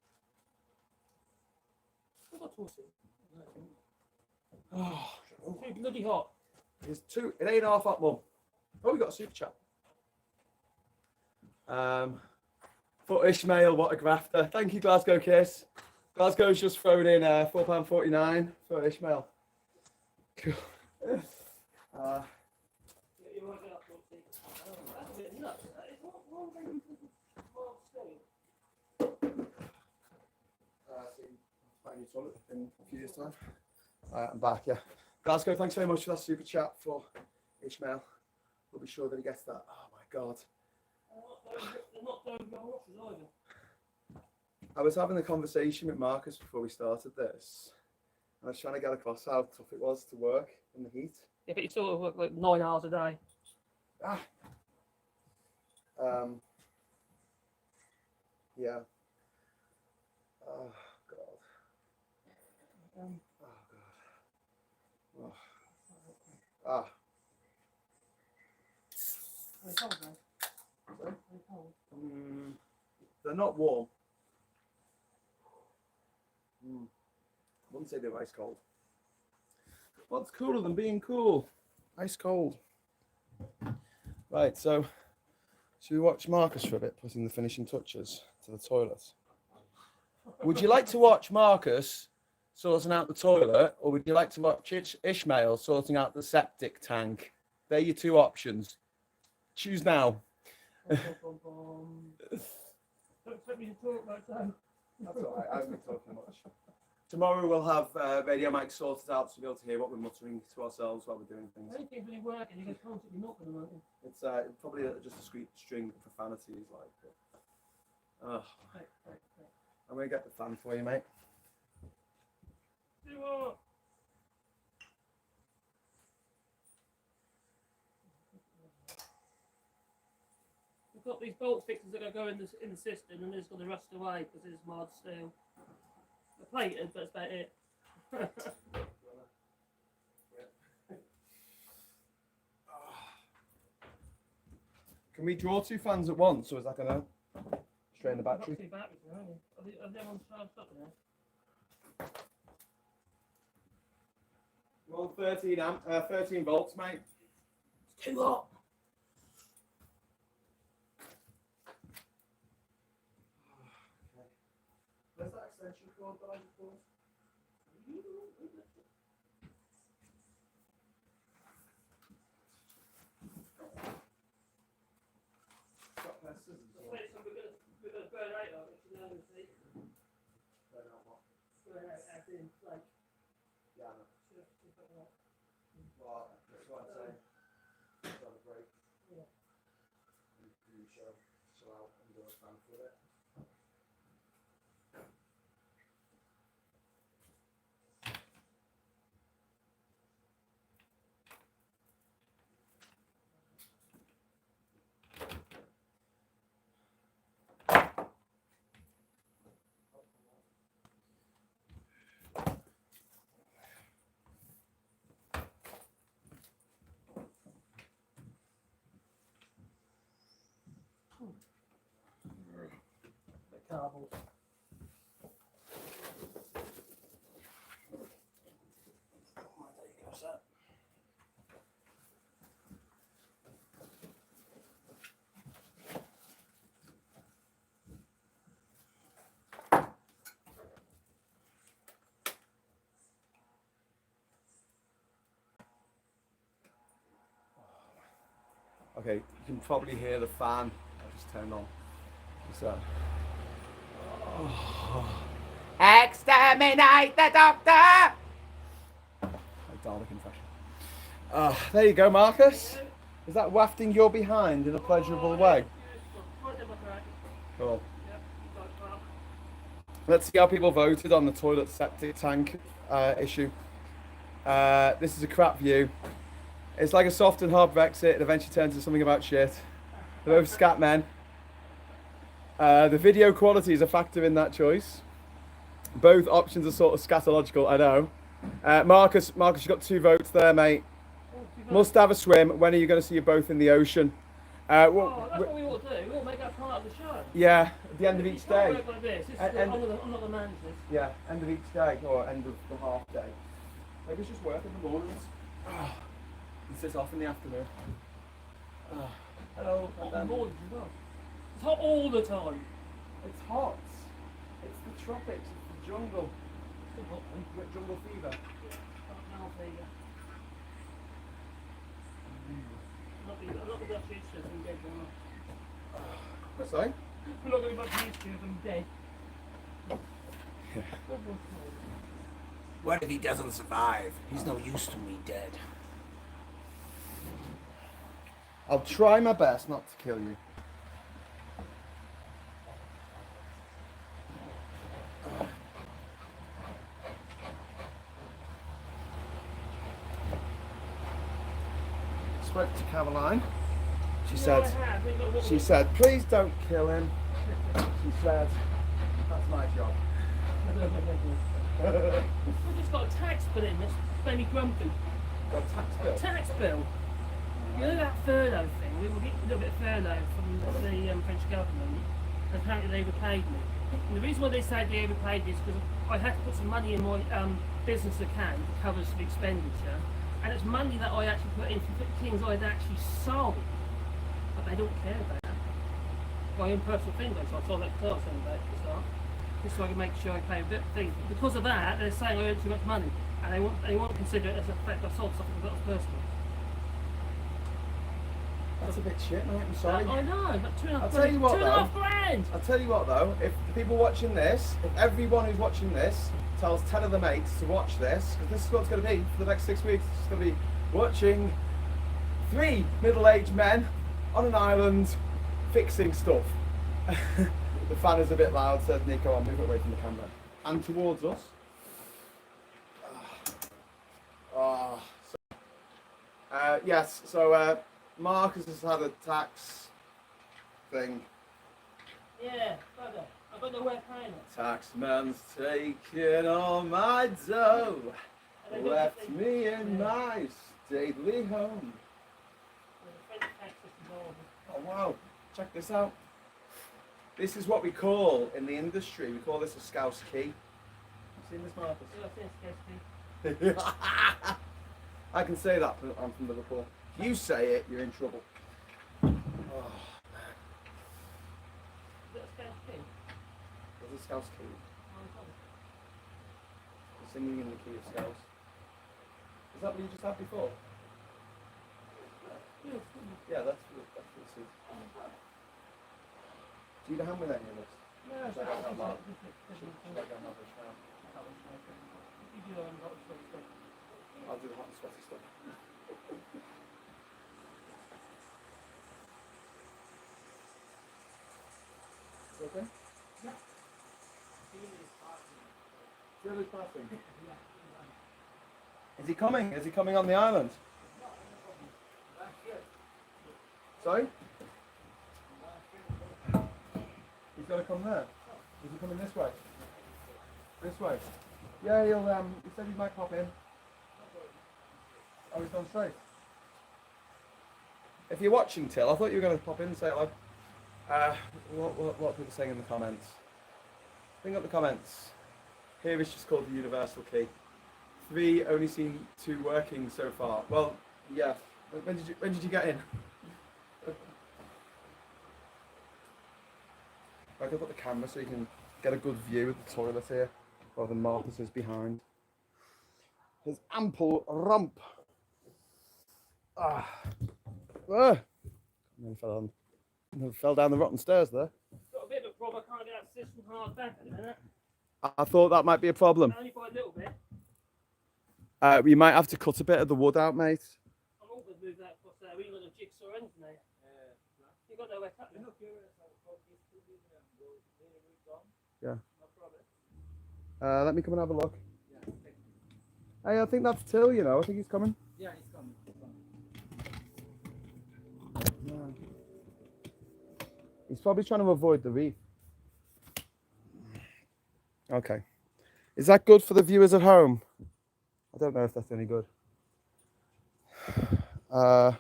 What about toilet seat? Oh, Too bloody hot. it's 8.5 hot, Mum. Oh, we got a super chat. For Ishmael, what a grafter. Thank you, Glasgow Kiss. Glasgow's just thrown in £4.49 for Ishmael. Cool. That's a bit nuts. In a few years' time. I'm back, yeah. Glasgow, thanks very much for that super chat for Ishmael. We'll be sure that he gets that. Oh my God. They're not going to go either. I was having a conversation with Marcus before we started this. I was trying to get across how tough it was to work in the heat. Yeah, but you sort of work like 9 hours a day. Yeah. Oh God. Oh God. Oh. Are they cold, though? Are they cold? They're not warm. I wouldn't say they're ice cold. What's cooler than being cool? Ice cold. Right, so should we watch Marcus for a bit, putting the finishing touches to the toilet? Would you like to watch Marcus sorting out the toilet, or would you like to watch Ishmael sorting out the septic tank? They're your two options. Choose now. Don't expect me to talk about that. That's all right, I haven't been talking much. Tomorrow we'll have radio mics sorted out so you'll be able to hear what we're muttering to ourselves while we're doing things. Anything's really working, you get constantly knocking them, aren't you? It's probably just a string of profanities, like. Right. I'm gonna get the fan for you, mate. Do what? We've got these bolt fixes that go in the system, and they're just going to rust away because it's mild steel. They're plated, but that's about it. Can we draw two fans at once, or is that gonna strain the battery? Two batteries, aren't you? Are they on charged up now? Well, 13 volts, mate. It's too hot. Where's that extension cord that I just bought? Wait, so we're going to burn out of it, you know, see? Burn out what? Burn out as in, like, Yeah, I know. Well, that's what I'd say. Let's have a break. Yeah. You chill out and do a fan for it. The cables. Okay, you can probably hear the fan I just turned on. What's that? Exterminate the doctor! Like Dalek confession. There you go, Marcus. Is that wafting your behind in a pleasurable way? Cool. Let's see how people voted on the toilet septic tank issue. This is a crap view. It's like a soft and hard Brexit. It eventually turns into something about shit. They're both scat men. The video quality is a factor in that choice. Both options are sort of scatological, I know. Marcus, you've got 2 votes there, mate. Must have a swim. When are you going to see you both in the ocean? That's what we ought to do. We ought to make that part of the show. Yeah, at the end of each day. Work like this. I'm not the man for this. Yeah, end of each day, or end of the half day. Maybe it's just work in the mornings. And sit off in the afternoon. Hello. Hot in the mornings as well. It's hot all the time. It's hot. It's the tropics. It's the jungle. It's hot, man. You got jungle fever. Now fever. I'm not going to be used to it. I'm dead now. What's that? I'm not going to be used to it. I'm dead. Yeah. What if he doesn't survive? He's no use to me dead. I'll try my best not to kill you. spoke to Caroline. She No, said, I have. Look, she said, please don't kill him. She said, that's my job. We've just got a tax bill in this. Made me grumpy. Got a tax bill. Tax bill. You know that furlough thing? We were getting a little bit of furlough from the French government. And apparently they overpaid me. And the reason why they say they overpaid me is because I had to put some money in my business account to cover some expenditure. And it's money that I actually put in for things I'd actually sold. But they don't care about that. My own personal thing, though, so I sold that car about at the start. Just so I can make sure I pay a bit of things. But because of that, they're saying I earn too much money. And they won't consider it as a fact I sold something that was personal. That's a bit shit, mate. I'm sorry. I know, but I'll tell you what, £2.5 grand! I'll tell you what though, if the people watching this, if everyone who's watching this tells 10 of their mates to watch this, because this is what it's going to be for the next 6 weeks, it's going to be watching 3 middle-aged men on an island fixing stuff. The fan is a bit loud, says Nico. I'll move it away from the camera. And towards us. Yes, so Marcus has had a tax thing. Yeah, brother. I don't know where paying it. Taxman's taking all my dough, left me in my stately home. Oh wow, check this out. This is what we call, in the industry, we call this a scouse key. You seen this, Marcus? Yeah, I've seen a scouse key. I can say that, I'm from Liverpool. If you say it, you're in trouble. Oh, man. Is that a scouse key? There's a scouse key. Oh, it's not. We're singing in the key of scouse. Is that what you just had before? Yeah, that's what it is. Do you know how many in this? No, Should I go and have that? it's Should I go and have this now? I'll do the hot and sweaty stuff. Is it okay? Yeah. Jill is passing. Is he coming? Is he coming on the island? Sorry? He's got to come there. Is he coming this way? This way? Yeah, he said he might pop in. Oh, he's gone straight. If you're watching, Till, I thought you were going to pop in and say hello. What are people saying in the comments? Bring up the comments. Here is just called the universal key. 3 only seen 2 working so far. Well, yeah. When did you get in? I can put the camera so you can get a good view of the toilet here, rather than Marcus is behind. His ample rump. Nearly fell down the rotten stairs there. Got a bit of a problem. I can't get that system hard back at the minute. I thought that might be a problem. Only by a little bit. We might have to cut a bit of the wood out, mate. I'm all going to move that across there. We ain't got a jigsaw or anything there. You got nowhere cut. Yeah. No problem. Let me come and have a look. Hey, I think that's Till, you know. I think he's coming. Yeah, he's coming. He's probably trying to avoid the reef. Okay. Is that good for the viewers at home? I don't know if that's any good. That's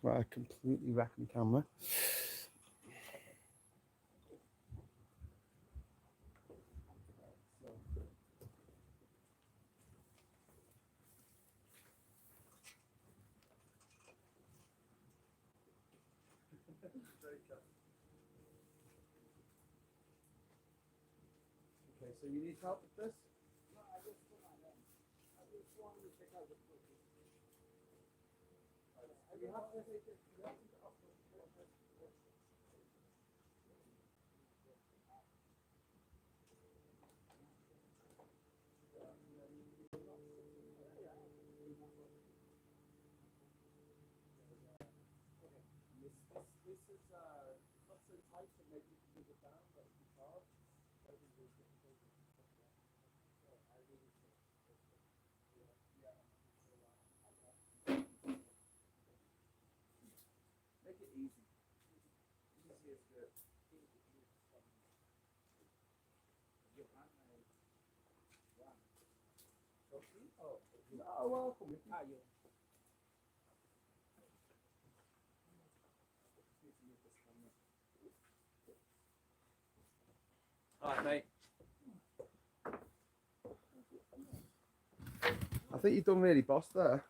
why I completely wrecked my camera. Okay, so you need help with this? No, I just wanted to check out the footage. You have to take it. You have to This is not so tight, so maybe you can move it down, but if it's hard, maybe we'll get it. easy. Easier to use from your handmade one. Okay? Oh, welcome. Ah, yeah. All right, mate. I think you've done really boss there.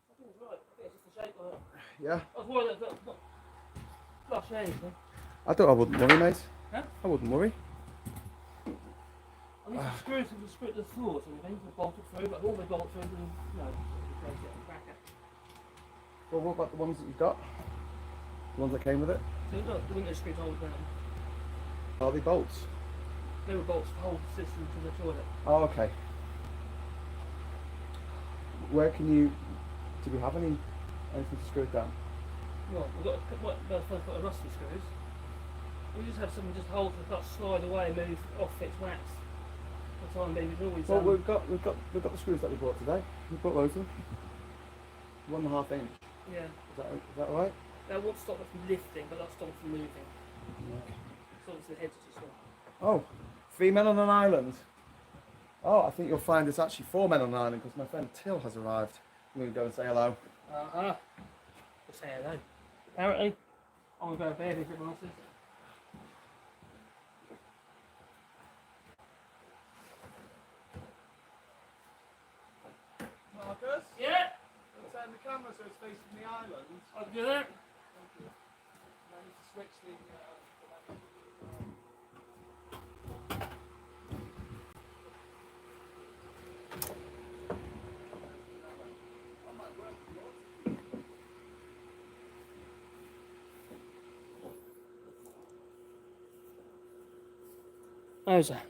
I think it's right. I think it's just the shape of it. Yeah. I was worried that it's not flush anything. I wouldn't worry, mate. Huh? I wouldn't worry. I need some screws to screw the floors and things to bolt it through, but all they bolt through and replace it and crack it. Well, what about the ones that you've got? The ones that came with it? So look, the window screws hold down. Are they bolts? They were bolts to hold the system to the toilet. Oh, okay. Where can you? Do we have anything to screw it down? Well, we've got both got a rusty screws. We just have something just hold the cut, slide away, and move off its wax. For the time being, we've always. Well, we've got the screws that we bought today. We bought those of them. 1.5 inch. Yeah. Is that all right? That won't stop it from lifting, but that'll stop it from moving. So obviously the head's too small. Oh, 3 men on an island. Oh, I think you'll find it's actually 4 men on an island because my friend Till has arrived. I'm going to go and say hello. We'll say hello. Apparently, I'm going to go to bed if everyone else is. Marcus? Yeah? Turn the camera so it's facing the island. I can do that. Thank you. And I need to switch the How's that?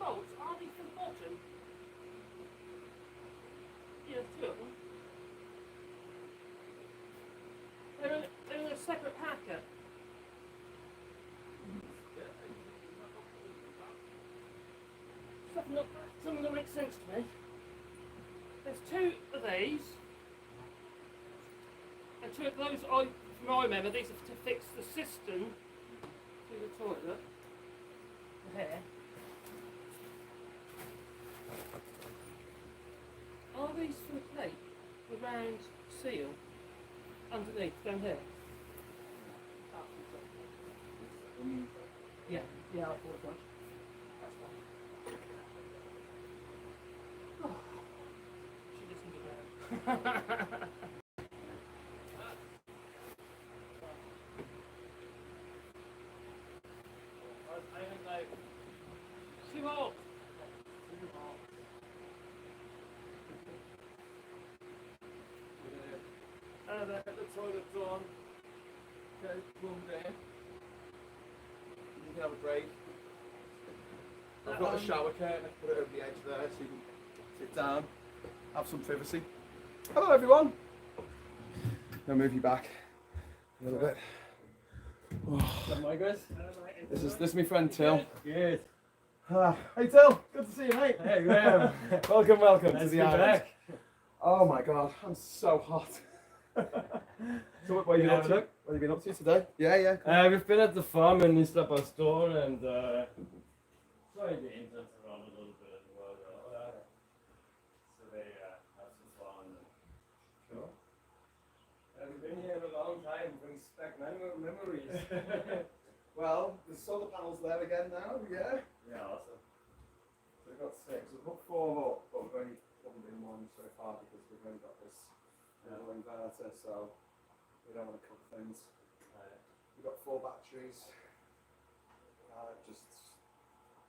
bolts, are these for the bottom? Yeah, there's two of them. They're in a separate packet. Something that makes sense to me. There's two of these. And two of those, from what I remember, these are to fix the cistern to the toilet. Here. Are these for the plate? The round seal underneath, down here? Yeah, I thought it was. That's fine. Oh, she listened to that. Too old. Get the toilet on. Okay, room there. You can have a break. I've got a shower curtain. I can put it over the edge there so you can sit down, have some privacy. Hello everyone. I'll move you back a little bit. My guys? This is my friend Till. Good. Hey Till, good to see you, mate. Hey, Graham. welcome Nice to to the be island. back. Oh my god, I'm so hot. So what have you been up to? What have you been up to today? Yeah. Cool. We've been at the farm in East Upper Store and trying the interns around a little bit as well. So they have some fun. Sure. We've been here a long time, brings back memories. Well, the solar panels there again now, yeah? Yeah, awesome. So we've got 6. We've got 4 up, but we've only plugged in 1 so far because we've only got this little inverter, so we don't want to cover things. We've got 4 batteries, just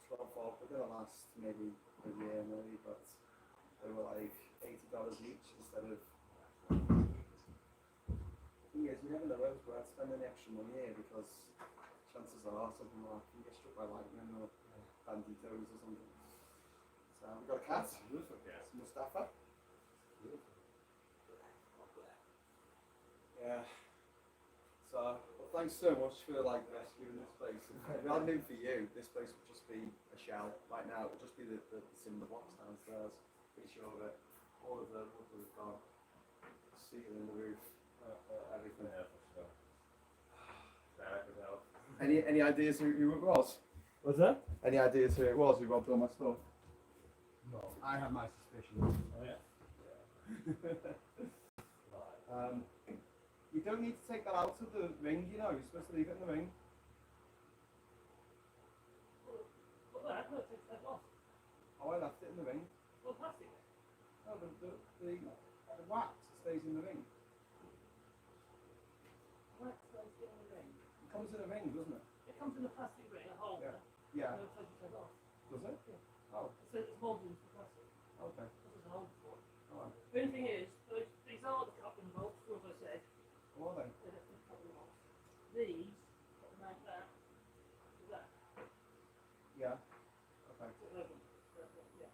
12 volt. They're going to last maybe a year, maybe, but they were like $80 each instead of. The thing is, you never know where to spend any extra money here because chances are something like you get struck by lightning or banditos or something. So we've got a cat. Beautiful cat. It's Mustafa. Yeah. So, well, thanks so much for like rescuing this place. If it hadn't been for you, this place would just be a shell right now. It would just be the cinder blocks downstairs. Pretty sure that all of the wood was gone. The ceiling, the roof, everything. Yeah, for sure. That could help. Any ideas who it was? What's that? Any ideas who it was who robbed all my stuff? No, I have my suspicions. Oh yeah. You don't need to take that out of the ring, you know. You're supposed to leave it in the ring. Well, that, no, take that off. Oh, I left it in the ring. Well, plastic. No, the wax stays in the ring. Wax goes in the ring. It comes in a ring, doesn't it? It comes in a plastic ring, a holder. Yeah. No, take it off. Does it? Yeah. Oh, So it's molded into plastic. okay. This is a holder for it. Alright. The only thing is, these are the coupling bolts, as I said. Well then. They're definitely coupling bolts. These, make that, to that. Yeah. Okay. So those ones. Yeah.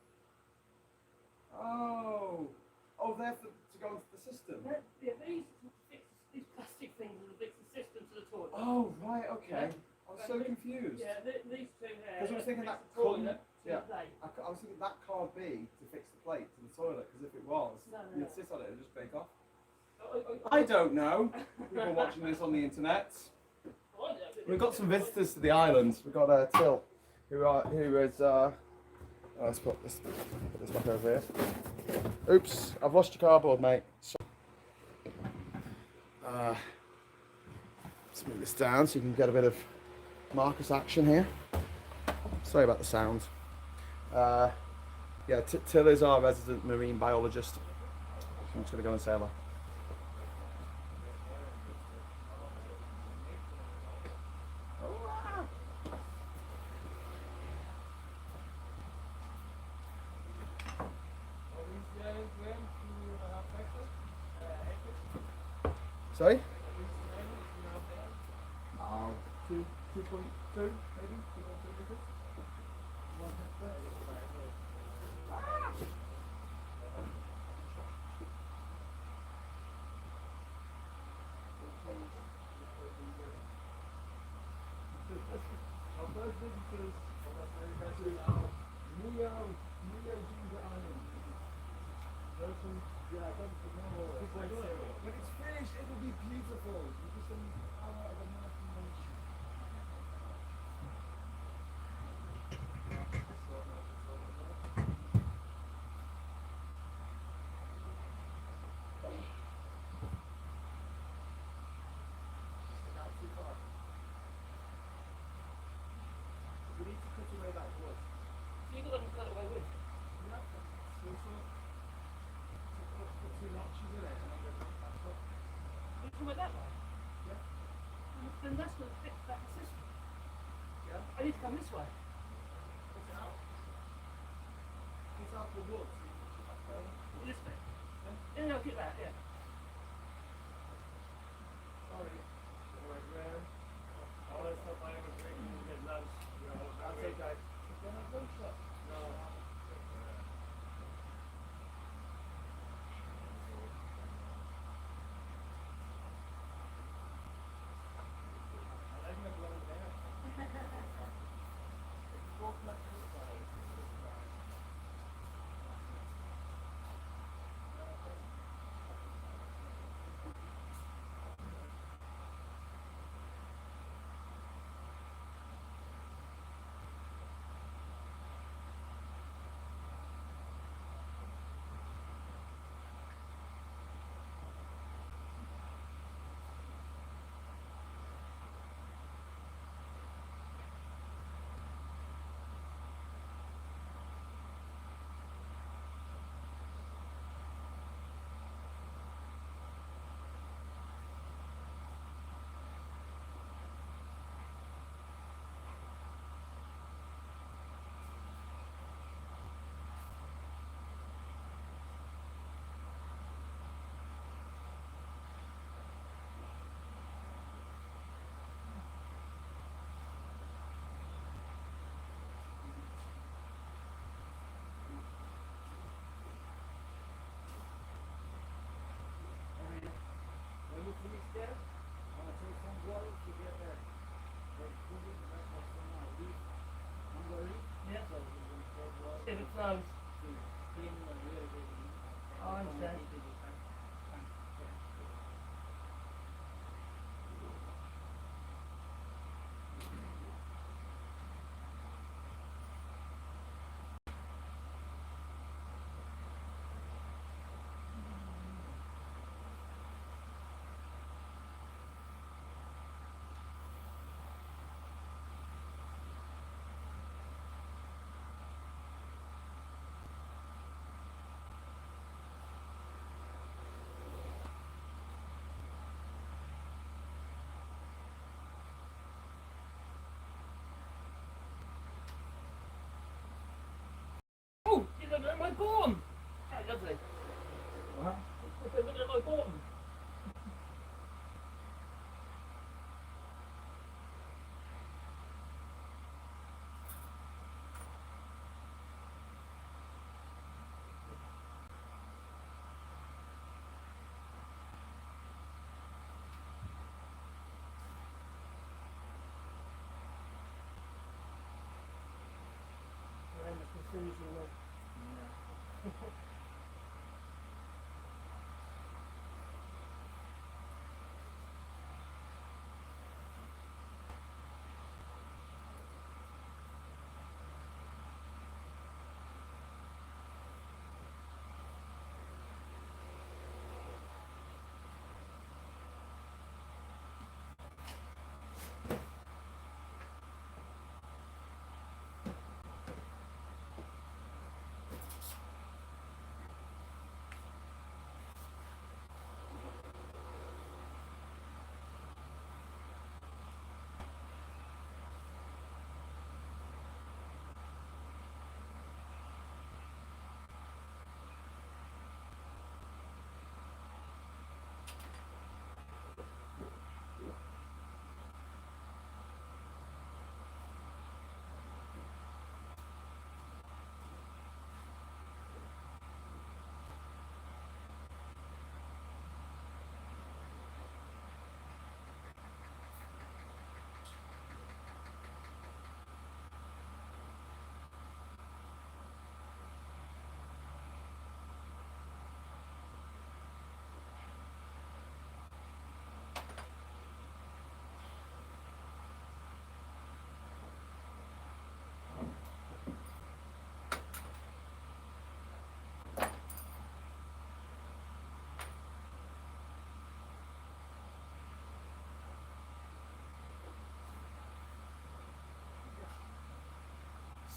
Oh. Oh, they're to go into the system. Yeah, these plastic things are the big system to the toilet. Oh, right. Okay. I was so Okay. confused. Yeah, these two here. Because I was thinking fix that the toilet couldn't- to yeah. the plate. I was thinking that can't be to fix the plate to the toilet because if it was, No. you'd sit on it and just break off. I I don't know. People watching this on the internet. don't know. We've got some visitors to the island. We've got Till, who is. Let's put this back over here. Oops, I've lost your cardboard, mate. So, let's move this down so you can get a bit of Marcus action here. Sorry about the sound. Yeah, Till is our resident marine biologist. I'm just going to go and say hello. Sorry? 2.2 maybe? 2.2 meters? first visitors to Neo Ginger Island. Yeah, when it's finished, it will be beautiful. Because then power of imagination. Not too far. We need to cut away that wood. You got to cut away with. Yeah, so put two notches in it and then go back up. You come that way. Yeah. Then that's not fit that system. Yeah. I need to come this way. Put it out. It's out the wood. So you can put it back down. This way. Yeah, no, get that, yeah. Sorry. Right there. I want to stop by over drinking and get lunch. That's okay. Then I've done stuff. No. I like my blonde hair. Walk like this way. When you finish there, I'm going to take some water to get there. I'm going to leave. Yeah. So we're going to take water If it flows. to clean the little bit. Oh, I understand. Oh, you're looking at my bottom. How lovely. What? You're looking at my bottom. As soon as you know.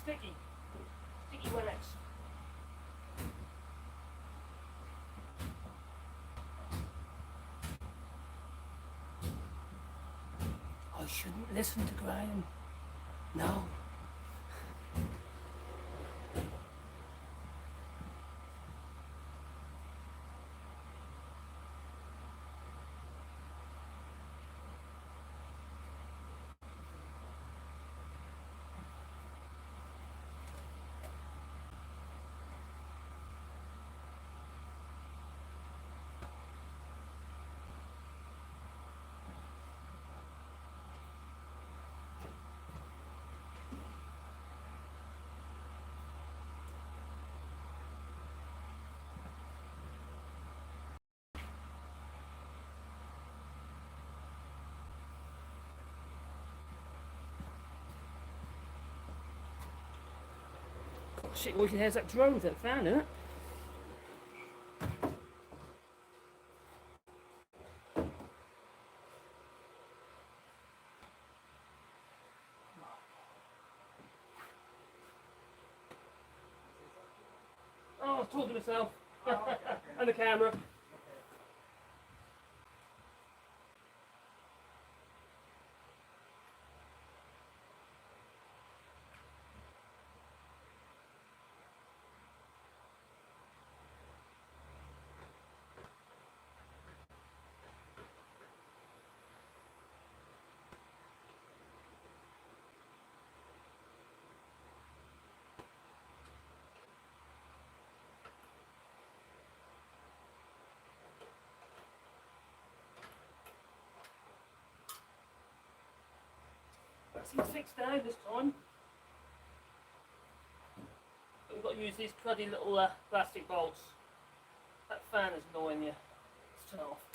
sticky. Sticky wax. I shouldn't listen to Graham. No. Shit, all you can hear is that drone with that fan in it. Oh, I was talking to myself. And the camera. It's fixed now this time. But we've got to use these cruddy little plastic bolts. That fan is annoying you. Let's turn it off.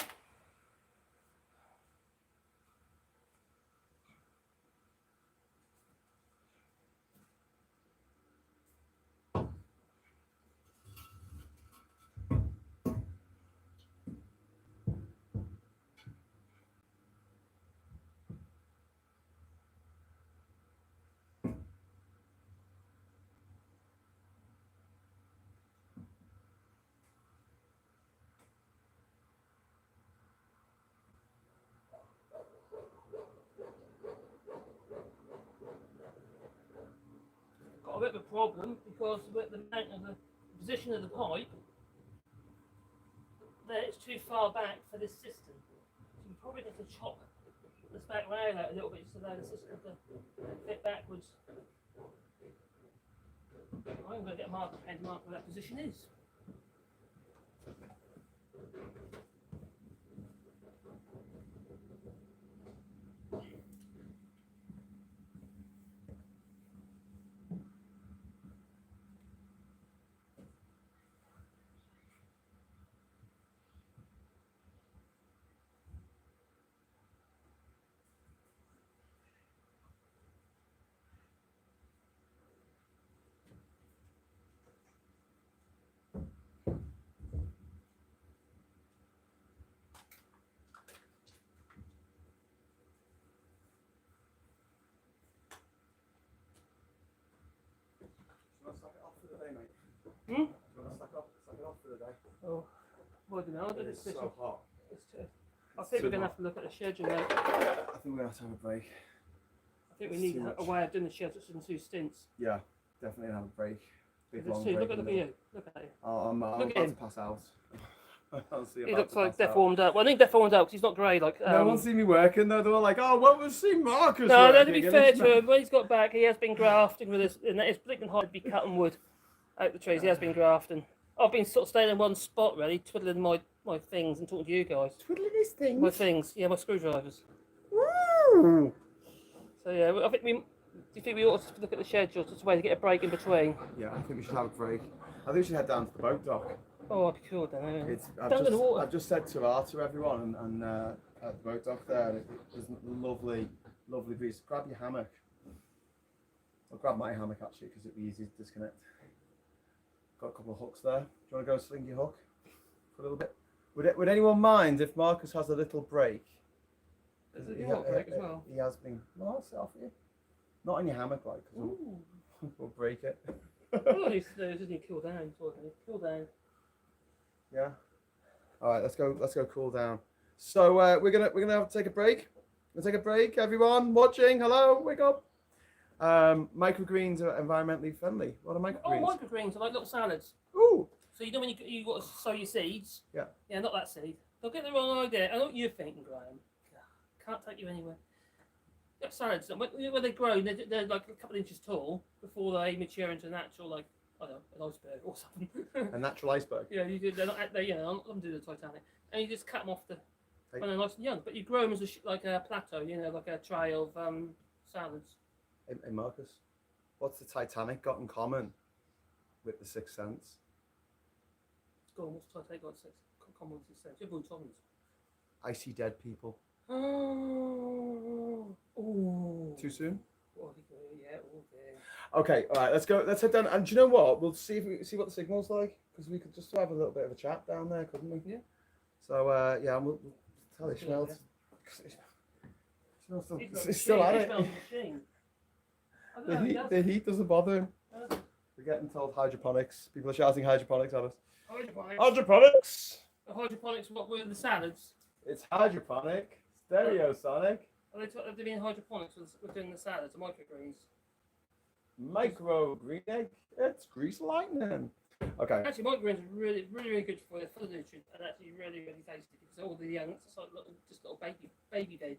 Got a bit of a problem because with the mount of the position of the pipe, there it's too far back for this system. So you probably need to chop this back rail out a little bit just to allow the system to fit backwards. I'm going to get a marker pen to mark where that position is. Do you want to stack it off for the day, mate? Hmm? Do you want to stack it off for the day? Oh, well, I don't know. It's so hot. I think we're going to have to look at the schedule now. I think we're going to have to have a break. I think we need a way of doing the schedule in 2 stints. Yeah, definitely have a break. Big long Look break. at you. Look at you. I'm Look about at to him. pass out. Honestly, He about looks to like pass Death out. warmed up. Well, I think Death warmed up because he's not grey. Like No one see me working though. They were like, "Oh, what was see Marcus?" no, working?" to be And fair it's to him, when he's got back, he has been grafting with us. And it's blinking hard to be cutting wood out the trees. He has been grafting. I've been sort of staying in one spot, really, twiddling my things and talking to you guys. twiddling his things. My things, yeah, my screwdrivers. Woo! So yeah, I think we. Do you think we ought to look at the schedule just a way to get a break in between? Yeah, I think we should have a break. I think we should head down to the boat dock. Oh, I'd be cool then. It's, Don't go to the water. I've just said to everyone and at the boat dock there, there's a lovely breeze. Grab your hammock. I'll grab my hammock actually because it'd be easy to disconnect. Got a couple of hooks there. Do you want to go sling your hook for a little bit? Would anyone mind if Marcus has a little break? Is it your break as well? He has been. No, I'll sit off you. Not on your hammock, like. 'Cause Ooh. we'll break it. Oh, it's just need to cool down. Cool down. Yeah. All right, let's go cool down. So we're gonna have to take a break. We'll take a break, everyone watching. Hello, wake up. Microgreens are environmentally friendly. What are microgreens? Oh, microgreens are like little salads. Ooh. So you know when you got to sow your seeds? Yeah. Yeah, not that seed. Don't get the wrong idea. I know what you're thinking, Graham. Can't take you anywhere. Yeah, salads, when they grow, they're like a couple of inches tall before they mature into an actual, like, I don't know, an iceberg or something. A natural iceberg. Yeah, they're not, I'm not do the Titanic. And you just cut them off when they're nice and young. But you grow them as like a plateau, like a tray of salads. Hey Marcus, what's the Titanic got in common with the Sixth Sense? Go on, what's Titanic got common with the sense? Everyone told me. I see dead people. Oh. Too soon? Yeah, Okay, all right, let's go. Let's head down. And do you know what? We'll see what the signal's like, because we could just have a little bit of a chat down there, couldn't we? Yeah. So yeah, we'll tell Ishmael. Yeah. He's still at it. Ishmael's a machine. I don't know, The heat doesn't bother him. We're getting told hydroponics. People are shouting hydroponics at us. Hydroponics. Hydroponics, what were the salads? It's hydroponic. Stereosonic. Are they mean hydroponics within the salads, the microgreens? Micro green egg. It's grease lightning. Okay. Actually, microgreens are really, really, really good for the nutrients and actually really, really tasty because all the it's like little baby veg.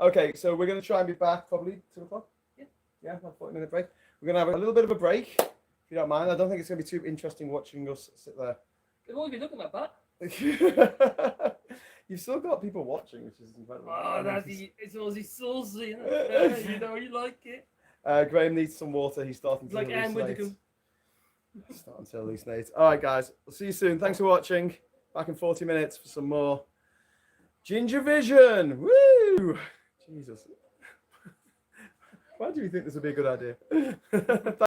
Okay, so we're going to try and be back probably 2 o'clock. Yeah. Yeah, about 40-minute break. We're going to have a little bit of a break, if you don't mind. I don't think it's going to be too interesting watching us sit there. They've always been looking at that. You've still got people watching, which is incredible. Oh, it's Aussie saucy. You know you like it. Graham needs some water. He's starting to Like Anne hallucinate. Widdicombe. Starting to hallucinate. All right, guys. We'll see you soon. Thanks for watching. Back in 40 minutes for some more JinjaVision. Woo! Jesus. Why do you think this would be a good idea?